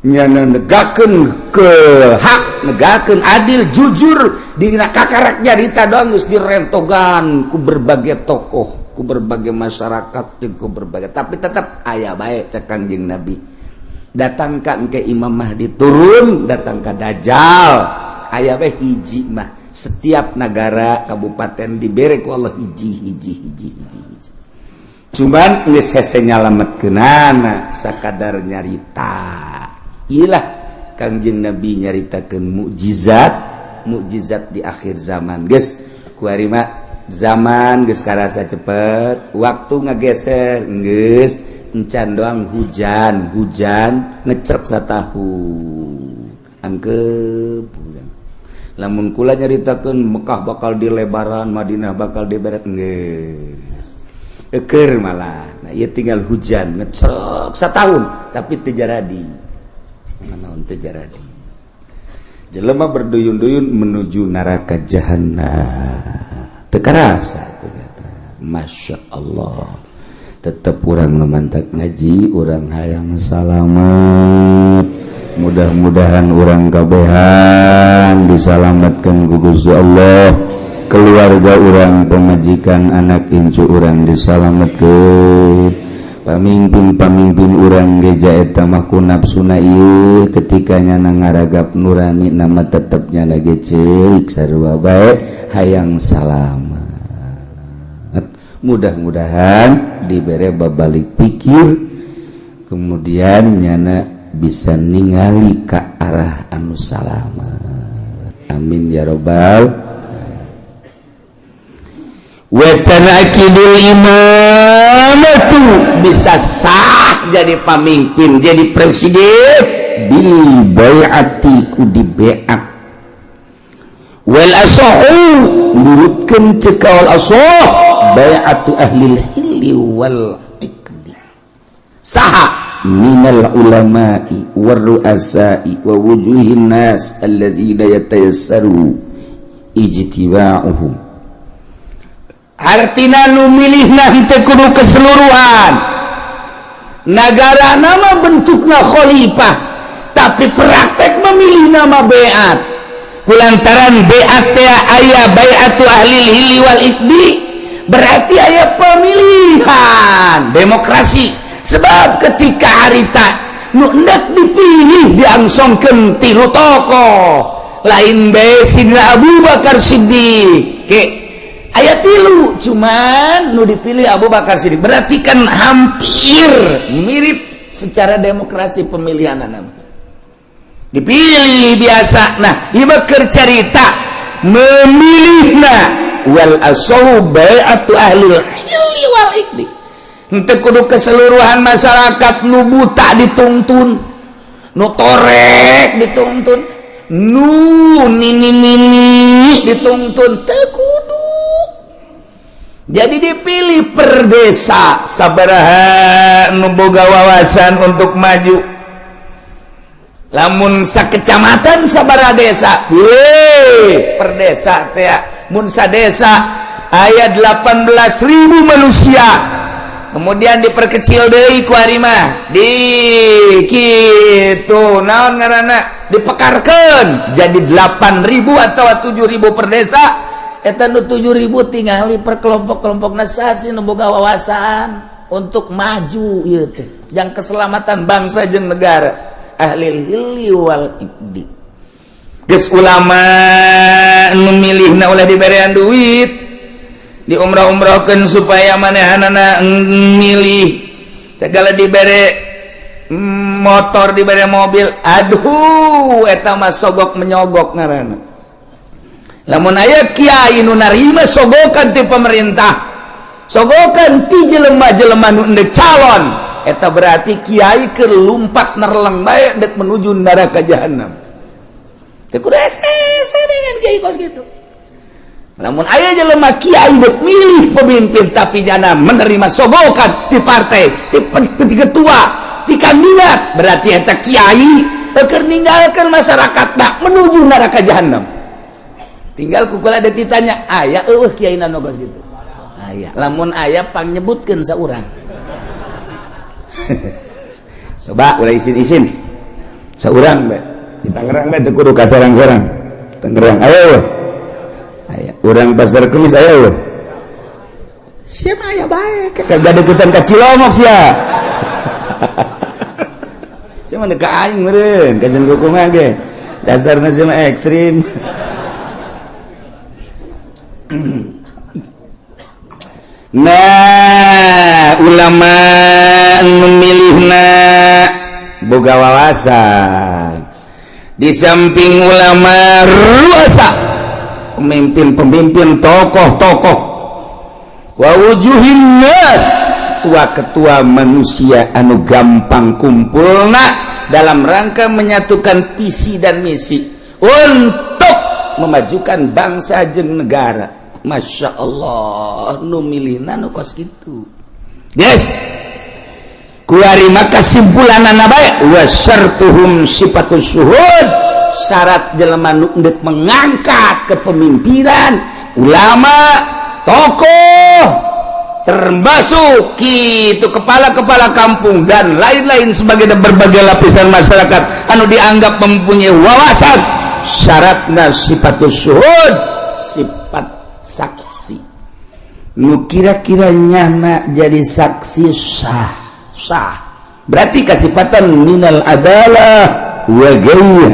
nyana negakeun ke hak negakeun adil jujur dina kakarak nyarita doang geus direntogan ku berbagai tokoh ku berbagai masyarakat jeung ku berbagai tapi tetap aya bae cek Kangjeng Nabi datang ka engke Imam Mahdi turun datang ka Dajjal aya bae hiji mah setiap negara kabupaten dibere ku Allah hiji cuman geus hese nyalametkeunana sakadar nyarita ilah Kangjeng Nabi nyaritakeun mukjizat di akhir zaman geus kuari mah zaman geus karasa cepet waktu ngageser geus encan doang hujan ngecrek satahu angkeup lamun kula nyaritakeun Mekah bakal dilebaran Madinah bakal diberet geus eker malah nah ieu tinggal hujan ngecrek satahun tapi teu jaradi naon teu jaradi jelema berduyun-duyun menuju neraka jahanam teu karasa Masya Allah tetep urang ngamantak ngaji urang hayang salamet mudah-mudahan urang kabehan disalametkeun ku Gusti Allah keluarga orang pemajikan anak incu orang disalametkeun pamimpin orang geja eta mah ku nafsuna ieu ketika nyana ngaragap nurani nama tetep nyana ge ceurik sarua bae hayang salamet mudah-mudahan dibere babalik pikir kemudian nyana bisa ningali ka arah anu salamet amin ya rabbal watanakidul imamatu bisa sah jadi pemimpin jadi presiden bil bai'ati ku di bai'at wal asahu nurutkeun cekal asah bai'atu ahli hilli wal iqdi saha minal ulama'i war ru'asa'i wa wujuhin nas alladzina yatayassaru ijtiba'uhum artina nu milihna teu kudu keseluruhan negara nama bentukna khalifah tapi praktek memilih nama beat kulantaran beat teh aya baiatu ahli hilli wal iqdi berarti aya pemilihan demokrasi sebab ketika harita nu hendak dipilih diangsongkeun tilu tokoh lain bae Sidina Abu Bakar Siddiq aya tilu cuman nu dipilih Abu Bakar Siddiq berarti kan hampir mirip secara demokrasi pemilihan nama dipilih biasa nah ieu keur carita memilihna wal asau bai'atu ahli hilli wal iqdi henteu kudu keseluruhan masyarakat nu buta dituntun nu torek dituntun nu nini dituntun teu kudu jadi dipilih per desa sabaraha nu boga wawasan untuk maju lamun sakecamatan sabaraha desa per desa teh mun sadesa aya 18.000 manusia kemudian diperkecil deui ku ari mah di kitu naon ngaranna dipekarkeun jadi 8.000 atau 7.000 per desa eta nu 7.000 tingali per kelompok-kelompokna sasi nu boga wawasan untuk maju ieu teh jang keselamatan bangsa jeung negara ahli hilli wal iqdi geus ulama nu milihna ulah diberean duit di umrah-umrahkeun supaya manehanana milih segala dibere motor dibere mobil aduh eta mah sogok menyogok ngaranna lamun aya kiai nu narima sogokan ti pemerintah sogokan ti jelema-jelema nu endek calon eta berarti kiai keur lumpat nerleng bae dek menuju neraka jahanam teu kudu ese dengan kiai kos kitu namun aya jelema kiai dek milih pemimpin tapi jana menerima sogokan di partai di ketua di kandidat berarti eta kiai keur ninggalkeun masyarakat menuju neraka jahanam tinggal kukula ada ditanya aya eueuh kiai na nogos gitu aya lamun aya pang nyebutkeun saurang coba ulah isin-isin saurang bae di Tangerang bae teu kudu ka sarang-sarang Tangerang ayo aya urang pasar Kemis aya weh sia mah aya bae kagak deketan ka Cilomok sia sia mah ka aing meureun ka jeung kumaha ge dasarna sia mah ekstrim nah ulama memilihna boga wawasan di samping ulama ruasa pemimpin-pemimpin tokoh-tokoh wa wujuhin nas tua-ketua manusia anu gampang kumpulna dalam rangka menyatukan visi dan misi untuk memajukan bangsa jeung negara. Masya Allah nu milihna nu kos kitu yes kuari maka simpulanana bae wa syartuhum sifatus syuhud syarat jelema nu endek mengangkat kepemimpinan ulama tokoh termasuk kitu kepala-kepala kampung dan lain-lain sebagai berbagai lapisan masyarakat anu dianggap mempunyai wawasan syaratna sifatus syuhud sifat saksi nu kira-kira nyana jadi saksi sah berarti kasifatan minal adalah wa gaya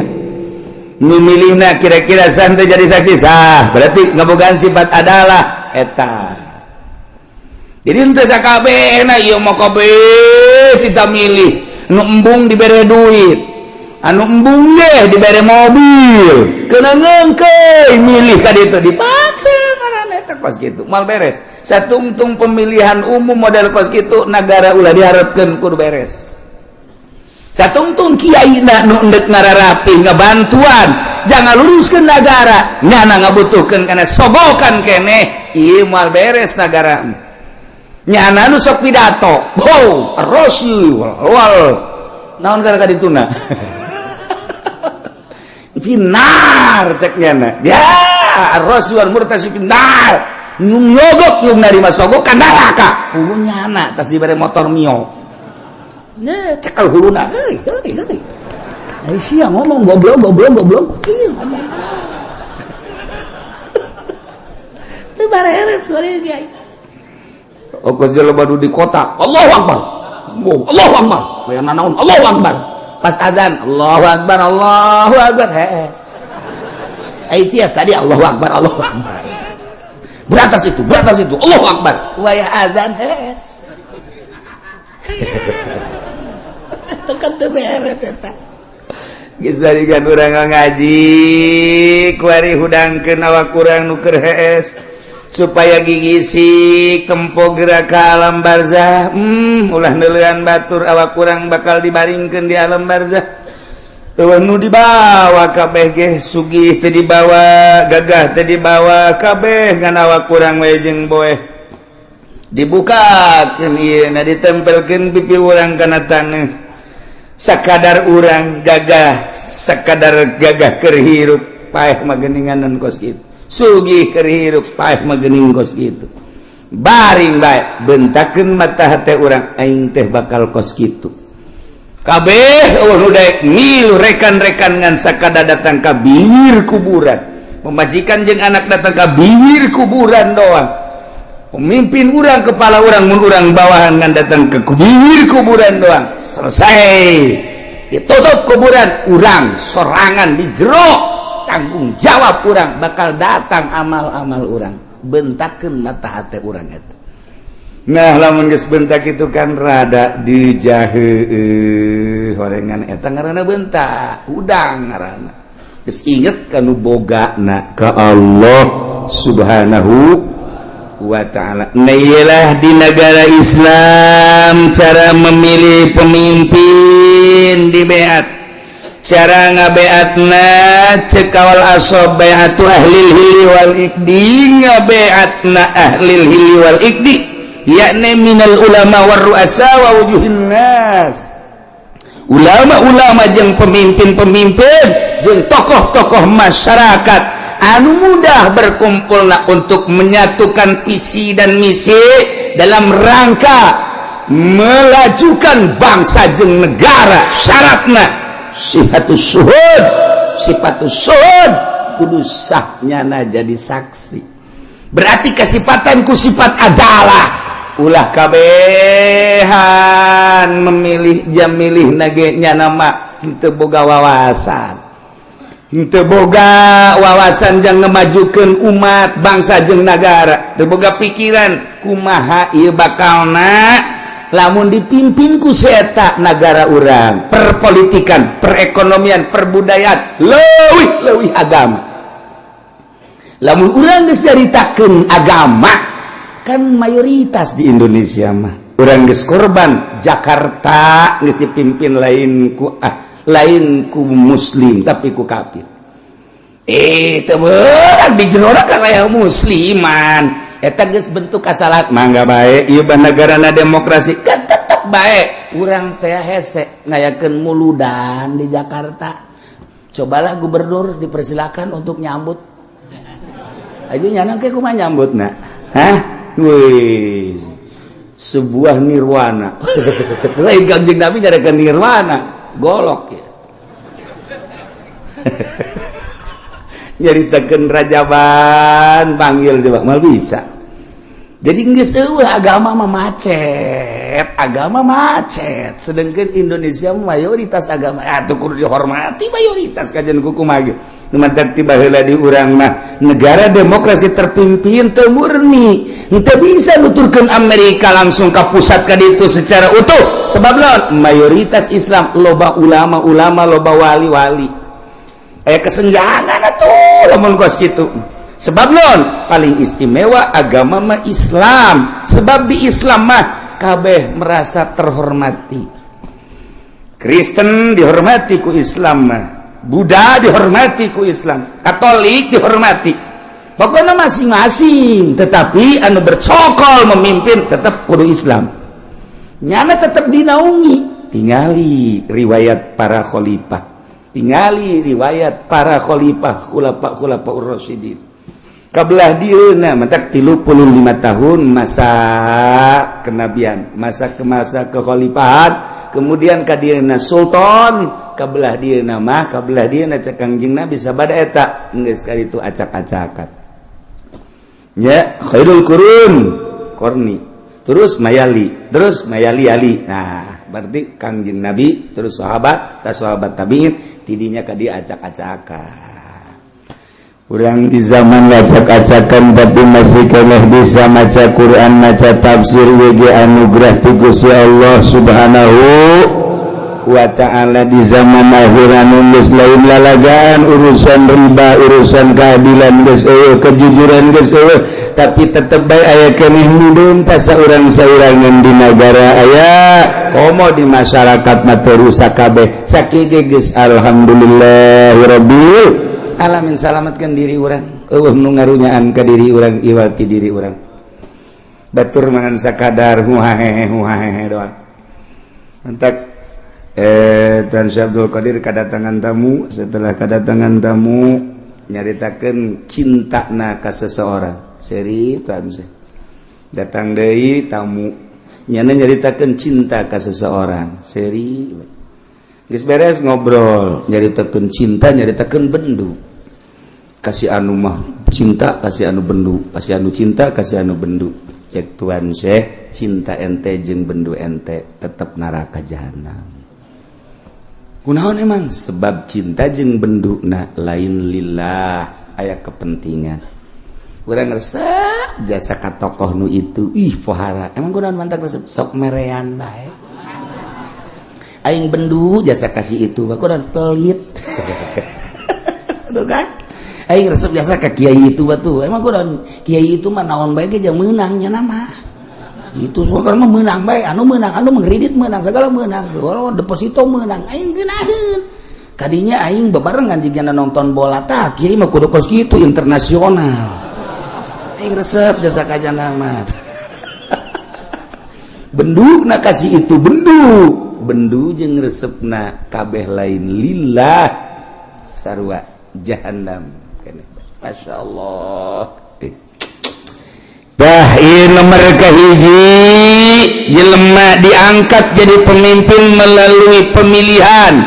nu milihna kira-kira santai jadi saksi sah berarti ngabogaan sifat adalah eta jadi henteu sakabehna ieu mah kabeh kita milih nu embung dibere duit anu embung ge dibere mobil keuna ngengkeuy milih ka ditu dipaksa ngaranna eta kos kitu mal beres satungtung pemilihan umum model kos kitu nagara ulah diharapkeun kudu beres satungtung kiaina nu endek ngararapi ngabantuan jangan luruskeun nagara nyana ngabutuhkeun kana sogokan keneh ieu mal beres nagara nyana nu sok pidato rasul wal naon gara-gara dituna finar ceknya ya ar-rasul wal murtasi finar nyogok yung nerima sogok ka neraka hulunya anak tas diberi motor mio cekal huluna Aisyah ngomong goblok iya ngomong itu bareres boleh dia okozelo badu di kota Allahu Akbar Allahu Akbar kayak nanaun Allahu Akbar pas azan Allahu Akbar hes tiap tadi Allahu Akbar beratas itu Allahu Akbar wayah azan hes tekan teu beres eta geus balikan urang ngaji kuari hudangkeun awak urang nu keur hes supaya gigisi tempo gerak ka alam barzah ulah neulean batur awak urang bakal dibaringkeun di alam barzah teu nu dibawa kabeh ge sugih teu dibawa gagah teu dibawa kabeh ngan awak urang we jeung boeh dibukakeun ieu na ditempelkeun pipi urang kana taneuh sakadar urang gagah sakadar gagah keur hirup paeh mah geuninganan kos kitu sugih keur hirup paeh mah geuning kos kitu baring bae bentakeun mata hate urang aing teh bakal kos kitu kabeh nu daek ngilu rekan-rekan ngan sakada datang ka bibir kuburan pemajikan jeung anak datang ka bibir kuburan doang pemimpin urang kepala urang mun urang bawahan ngan datang ke bibir kuburan doang selesai ditutup kuburan urang sorangan di jero tanggung jawab urang bakal datang amal-amal urang bentakeun mata hate urang eta nah lamun geus bentak itu kan rada dijaheueuh horengan eta ngaranna bentak udang ngaranna geus inget kanu bogana ka Allah Subhanahu wa ta'ala. Nah ialah di negara Islam cara memilih pemimpin di beat, cara ngabeatna cekawal asob beatu ahlil hili wal ikdi, ngabeatna ahlil hili wal ikdi yakni minal ulama war ru'asa wa wujuhin nas, ulama-ulama jeung pemimpin-pemimpin jeung tokoh-tokoh masyarakat anu mudah berkumpulna untuk menyatukan visi dan misi dalam rangka melajukan bangsa jeung negara. Syaratna sifatus syuhud kudu sahnyana jadi saksi, berarti kasifatanku sifat adalah ulah kabehan memilih jam milih nage nya nama teu boga wawasan, teu boga wawasan jang ngemajukeun umat bangsa jeung negara, teu boga pikiran kumaha ieu bakalna lamun dipimpin ku seeta negara urang, perpolitikan, perekonomian, perbudayaan, leuwih agama. Lamun urang geus nyaritakeun agama, kan mayoritas di Indonesia mah urang geus korban. Jakarta geus dipimpin lain ku muslim tapi ku kafir. Teu beurang di jerona ka aya musliman. Eta geus bentuk kasalahan, mangga bae ieu negarana demokrasi kan tetep bae. Urang teh hese ngayakeun muludan di Jakarta. Cobalah gubernur dipersilakan untuk nyambut. Ayo nyanang ke kumaha nyambutna? Hah? Wih. Sebuah nirwana. Lain Kangjeng Nabi nyarakeun nirwana, golok ya. Nyaritakeun rajaban panggil coba mal bisa. Jadi geus eueuh agama mah macet, sedengkeun Indonesia mayoritas agama atuh kudu dihormati mayoritas kajian kuku mah. Numantak tiba heula di urang mah negara demokrasi terpimpin teu murni, henteu bisa nuturkeun Amerika langsung ka pusat ka ditu secara utuh. Sebab naon? Mayoritas Islam, loba ulama-ulama, loba wali-wali. Aya kesenjangan atuh lamun kos kitu. Sebab naon? Paling istimewa agama mah Islam. Sebab di Islam mah kabeh merasa terhormati. Kristen dihormati ku Islam mah. Buddha dihormati ku Islam, Katolik dihormati. Pokoknya masing-masing, tetapi anu bercokol memimpin tetap kudu Islam. Nyana tetap dinaungi. Tingali riwayat para khalifah, tingali riwayat para khalifah khulafa ur-rasyidin. kabelah dieuna mentak 35 tahun masa kenabian, masa kekhalifahan, kemudian ka dieuna sultan, kabelah dieuna mah kabelah dieuna cek Kangjeng Nabi sabada eta geus ka ditu acak-acakan. Ya, khairul qurun qarni. Terus mayali ali. Nah, berarti Kangjeng Nabi terus sahabat tabi'in tidinya ka dia acak-acakan. Urang di zaman acak-acakan tapi masih keneh bisa maca Quran, maca tafsir ge anugerah ti Gusti Allah Subhanahu wa ta'ala. Di zaman akhir anu geus lain lalagaan, urusan riba, urusan keadilan geus eueuh, kejujuran geus eueuh, tapi tetep bae aya keneh mudun tasa urang-saurangan di negara aya komo di masyarakat mah teu rusak kabeh sakieu geus alhamdulillahirabbil alamin. Salamatkan diri urang nu ngarunyaan ka diri urang iwal ti diri urang batur mangan sakadar huhahe doang. Entak Tan Syekh Abdul Qadir kedatangan tamu. Setelah kedatangan tamu nyaritakeun cintana ka seseorang. Seri Tan Syekh datang deui tamu nyana nyaritakeun cinta ka seseorang. Seri geus beres ngobrol nyaritakeun cinta, nyaritakeun bendu. Kasih anu mah cinta, kasih anu bendu, kasih anu cinta, kasih anu bendu. Cek Tuan Syekh, cinta ente jeung bendu ente tetep neraka jahanam. Kunaon emang? Sebab cinta jeung bendu na lain lillah, aya kepentingan. Urang resep jasa ka tokoh nu itu, ih pohara. Emang kunaon mantak resep sok merean bae. Aing bendu jasa kasih itu, kunaon pelit. Tuh kan? Aing resep biasa ke kiai itu batu. Emang kunaon kiai itu mah naon bae ge jeung meunangnya nama. Itu soalna mah meunang bae, anu mengkredit meunang, segala meunang. Kalau deposito meunang, aing geunaheun. Kadinya aing bebarengan jigana nonton bola tah, kiai mah kudu kos kitu internasional. Aing resep jasa kajana mah. Benduna kasih itu bendu jeung resepna kabeh lain lillah sarua jahannam. Masya Allah. Dah ieu nomor kahiji jelema diangkat jadi pemimpin melalui pemilihan.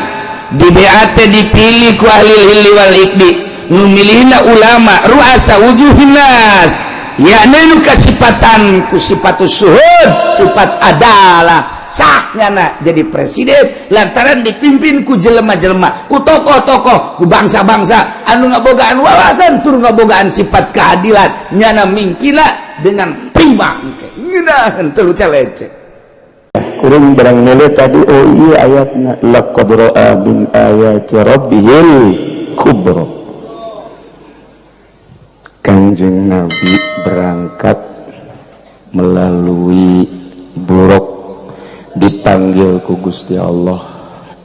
Di BAT dipilih ku ahli hilli wal iqdi. Nu milihna ulama ruasa wujuhin nas. Yakni nu kasipatan ku sipatus suhud, sifat adalah sahnyana jadi presiden lantaran dipimpin ku jelema-jelema, ku tokoh-tokoh, ku bangsa-bangsa anu ngabogaan wawasan tur ngabogaan sifat keadilan nyana mingkina dengan prima ngeunaheun teu leceh. Kurang barang nele tadi iya ayatna laqad ra'a min ayati rabbihil kubra. Kanjeng Nabi berangkat melalui buruk dipanggil ku Gusti Allah,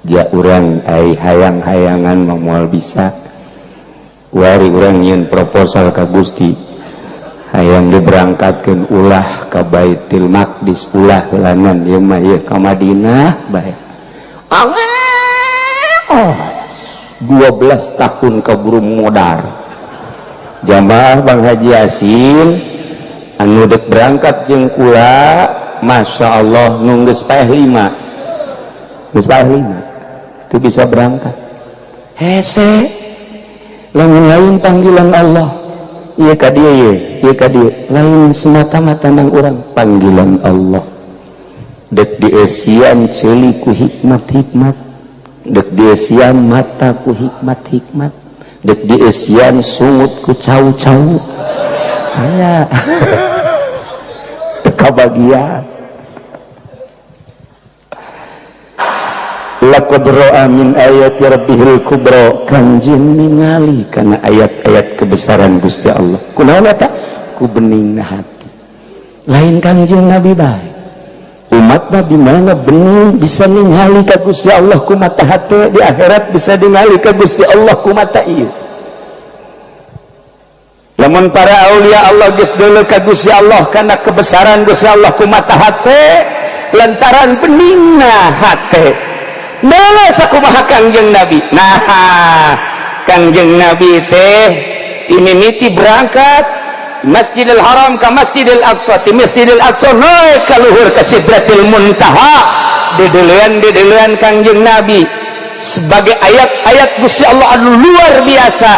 ja urang ai hayang-hayangan moal bisa wari urang nyieun proposal ka Gusti hayang diberangkatkeun ulah ka Baitul Maqdis, ulah lanan ieu mah ieu ka Madinah bae. 12 tahun kaburu modar jamaah Bang Haji Yasin anu dek berangkat jeung kula. Masya Allah nunggus payah 5 itu bisa berangkat hese lain panggilan Allah iya kadia lain semata-mata nang orang panggilan Allah dek diesian celi ku hikmat dek diesian mata ku hikmat dek diesian sungut ku cau-cau aya kabagian laqad ra'a min ayati rabbihil kubra. Kanjeng ningali kana ayat-ayat kebesaran Gusti Allah kunaon eta ku beningna hati lain Kanjeng Nabi bae umatna di mana bening bisa ningali ka Gusti Allah ku mata hati di akhirat bisa ningali ka Gusti Allah ku mata ieu. Lamun para aulia Allah geus deuleu ka Gusti Allah kana kebesaran Gusti Allah ku mata hate lantaran beningna hate. Deuleu sakumaha Kangjeng Nabi. Nah, Kangjeng Nabi teh timimiti berangkat Masjidil Haram ke Masjidil Aqsa, di Masjidil Aqsa naik ka luhur ka Sidratil Muntaha, didelean Kangjeng Nabi sebagai ayat-ayat Gusti Allah anu luar biasa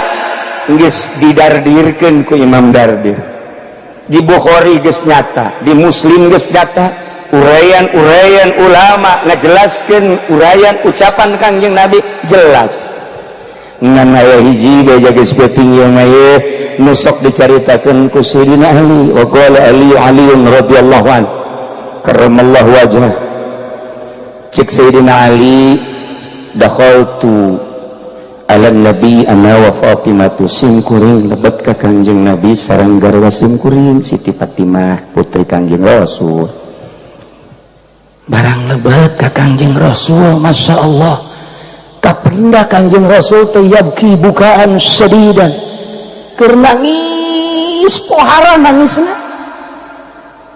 geus didardirkeun ku Imam Dardir. Di Bukhari geus nyata, di Muslim geus nyata, uraian ulama ngajelaskeun uraian ucapan Kangjeng Nabi jelas. Ngan aya hiji bae geus penting yang aya nu sok dicaritakeun ku Sayyidina Ali wa qala Aliun radhiyallahu an karramallahu wajhah. Cek Sayyidina Ali dakhaltu ala nabi ana wa Fatimatu simkuring lebet ka Kangjeng Nabi sareng garwa simkuring Siti Fatimah putri Kangjeng Rasul. Barang lebet ka Kangjeng Rasul Masya Allah kapenda Kangjeng Rasul teh yabki bukaan sedidan keur nangis pohara nangisna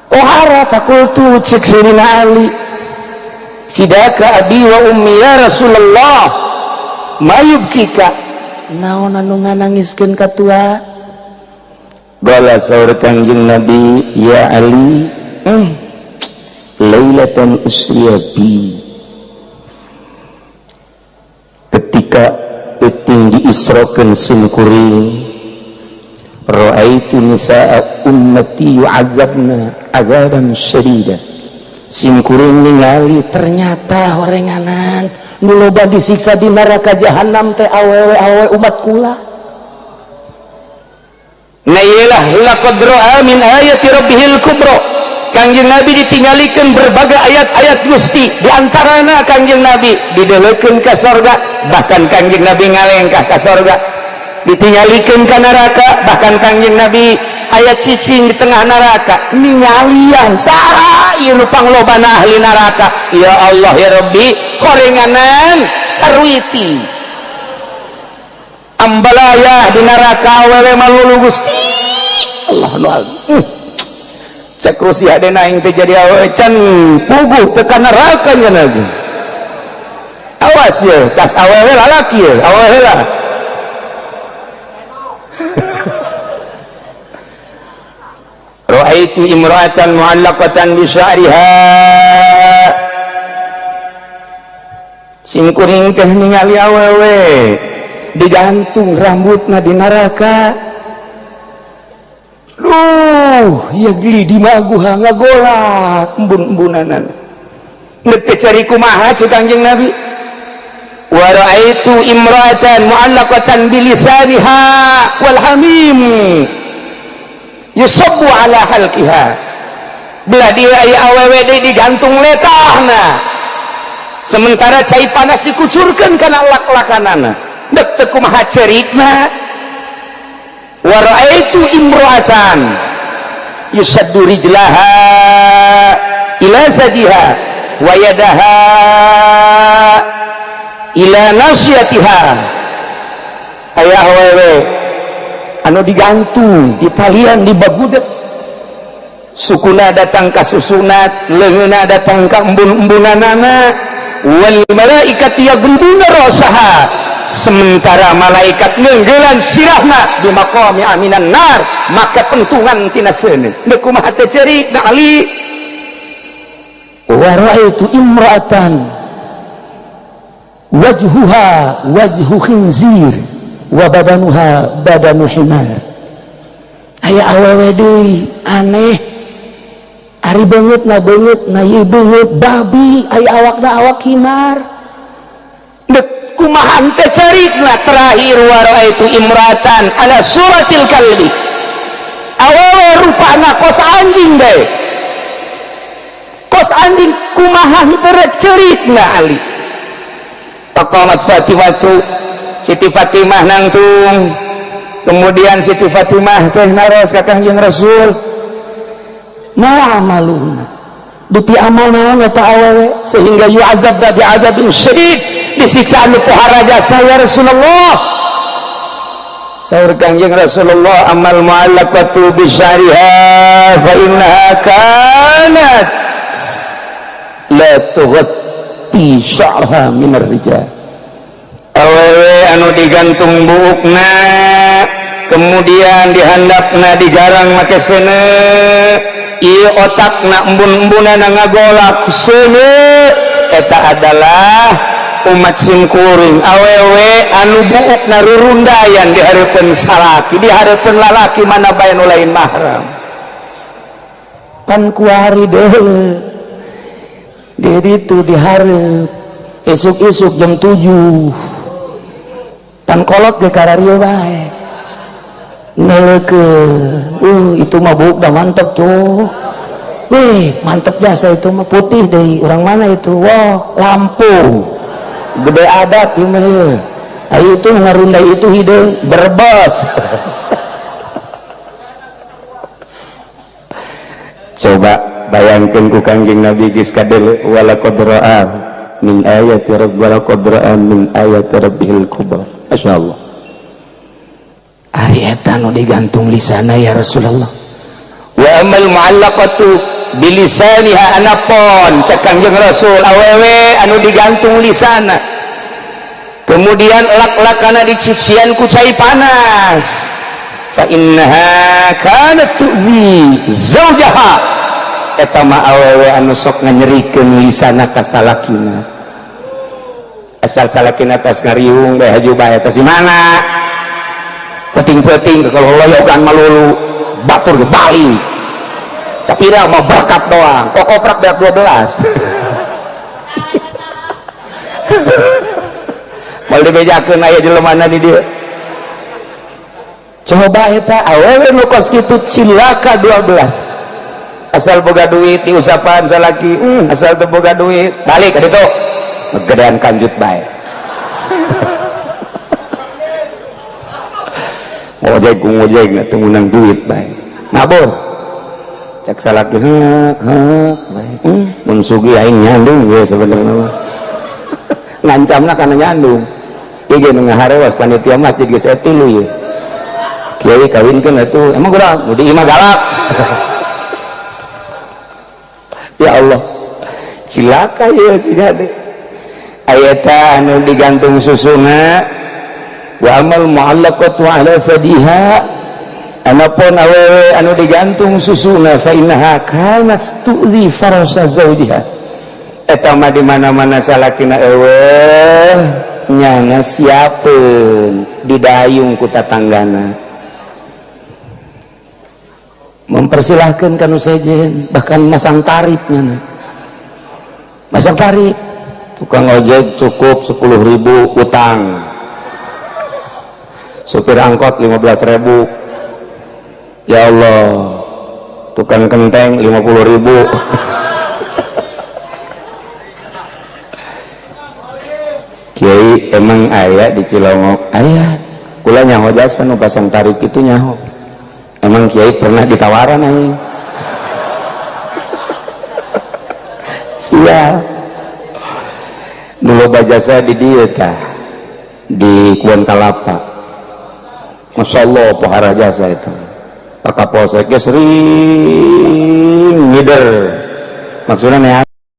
pohara fakultu cek Sayyidina Ali fidaka abi wa ummi ya Rasulullah mayubkika naon anu nganangiskeun ka tua bala saur Kangjeng Nabi ya Ali lailatan usriya bi ketika penting diisrokeun simkuring ra'aitu nisaa ummati yu'adzabna adzaban syadida simkuring ningali ternyata horenganan nu loba disiksa di neraka jahanam teh awewe umat kula. Nailah laqad ra'a min ayati rabbihil kubra. Kangjeng Nabi ditinggalikeun berbagai ayat-ayat Gusti, di antarana Kangjeng Nabi dideulekeun ka sorga, bahkan Kangjeng Nabi ngalengkah ka sorga. Ditinggalikeun ka neraka, bahkan Kangjeng Nabi ayat cicing di tengah neraka ningalian saha ieu nu panglobana ahli neraka. Ya Allah ya Rabbi korenganan sarwiti ambalaya di neraka awewe malulu Gusti Allah nu cek Rusia dena aing teh jadi awewe can puguh tekan neraka nya lagi. Awas ye tas awewe lalaki ye awewe lah. Ra'aitu imra'atan mu'allaqatan bi sya'riha simkuring teh ningali awewe digantung rambutna di neraka. Ya geli di maguha ngagolak embun-embunanan neuk cari kumaha cek Kangjeng Nabi wa ra'aitu imra'atan mu'allaqatan bilisaniha wal hamim yusabbu ala halqiha belah dia aya awewe digantung letahna sementara cai panas dikucurkeun kana lak-lakanana neuk teu kumaha cerikna wa ra'aitu imra'atan yusaddu rijlaha ila zadiha wa yadaha ila nasyatiha aya awewe anu digantung di talian di babudeuk sukuna datang ka susunat leungeunna datang ka embun-embunanana wal malaikatu yaghribuna rasaha sementara malaikat ngeunggelan sirahna di maqami aminan nar maka pentungan tina seuneu neuk kumaha teh ceurik na Ali wa ra'aitu imra'atan wajhuha wajhu khinzir wa badanuha badanu himar aya awewe deui aneh ari beungeutna ieu beungeut babi aya awakna awak himar kumaha teh carikna terakhir wa raaitu imratan ala suratil kalbi awewe rupana kos anjing bae kos anjing kumaha teh carikna Ali taqamat Fatimatu Siti Fatimah nangtung kemudian Siti Fatimah teh naros ka Kangjeng Rasul ma amaluna dupi amal naon eta awewe sehingga yu'adzab bi adzabin syadid disiksa anu pohara jasa ya Rasulullah. Saur Kangjeng Rasulullah amal mu'allaqatu bi syariha fa innaha kanat la tughatti sya'raha minar rijal awewe anu digantung buukna kemudian dihandapna digarang make sene ieu otakna embun-embunana ngagolak sene eta adalah umat simkuring awewe anu buuk narurundayan di hareupeun salaki di hareupeun lalaki mana bae nu lain mahram pan kuari deui di ditu di hareup esuk-esuk jam 7 pan kolot ge kararieu bae neleukeun itu mah buuk dah mantep tuh mantep biasa itu mah putih deui urang mana itu wah Lampung gede adat ieu mah ayo itu ngarundai itu hideung Brebes coba bayangkeun ku Kangjeng Nabi geus kadele wala qadra'an min ayati rabbal qadra'an min ayati rabbihil kubra masyaallah ari eta nu digantung lisana ya Rasulullah wa amal mu'allaqatu bilisaniha anapon cek Kangjeng Rasul awewe anu digantung lisana kemudian lak-lakana dicician ku cai panas fa innaha kanat tu'zi zaujaha eta mah awewe anu sok nganyerikeun lisana ka salakina asal salakina tos ngariung bae haju bae tos di mana peting-peting kalau loyogan malulu batur ge balik sakira mau berkat doang kok koprak beak 12 mau dibejakeun aya jelemana di dieu coba eta awewe nu kos kitu cilaka 12 asal boga duit diusapan salaki asal teu boga duit balik ka ditu gedean kanjut bae ngojek ku ngojek na teu meunang duit bae mabur cek salaki mun sugi aing nyandung ge sebenarnya mah ngancamna kana nyandung ieu ge nu ngaharewas panitia masjid geus etilu ieu kiai kawinkeun atuh emang urang nu di imah galak ya Allah cilaka ieu si gade ayata anu digantung susuna wa amal mu'allaqatu ala fadiha anapun awewe anu digantung susuna fa innaha kanat tu'zi farasa zawjiha eta mah di mana-mana salakina eueuh nya ngasiapeun didayung ku tatanggana mempersilahkan kanu sejen bahkan masang tarifnya masang tarif tukang ojek cukup 10.000 utang supir angkot 15.000 ya Allah tukang kenteng 50.000 Kiai emang aya di Cilongok aya kula nyaho jasa nu pasang tarif itu nyaho emang Kiai pernah ditawaran aing sia dulu bajasa di dieu tah di Kuon Kalapa Masya Allah pohara jasa itu Pak Kapolsek sering ngider maksudnya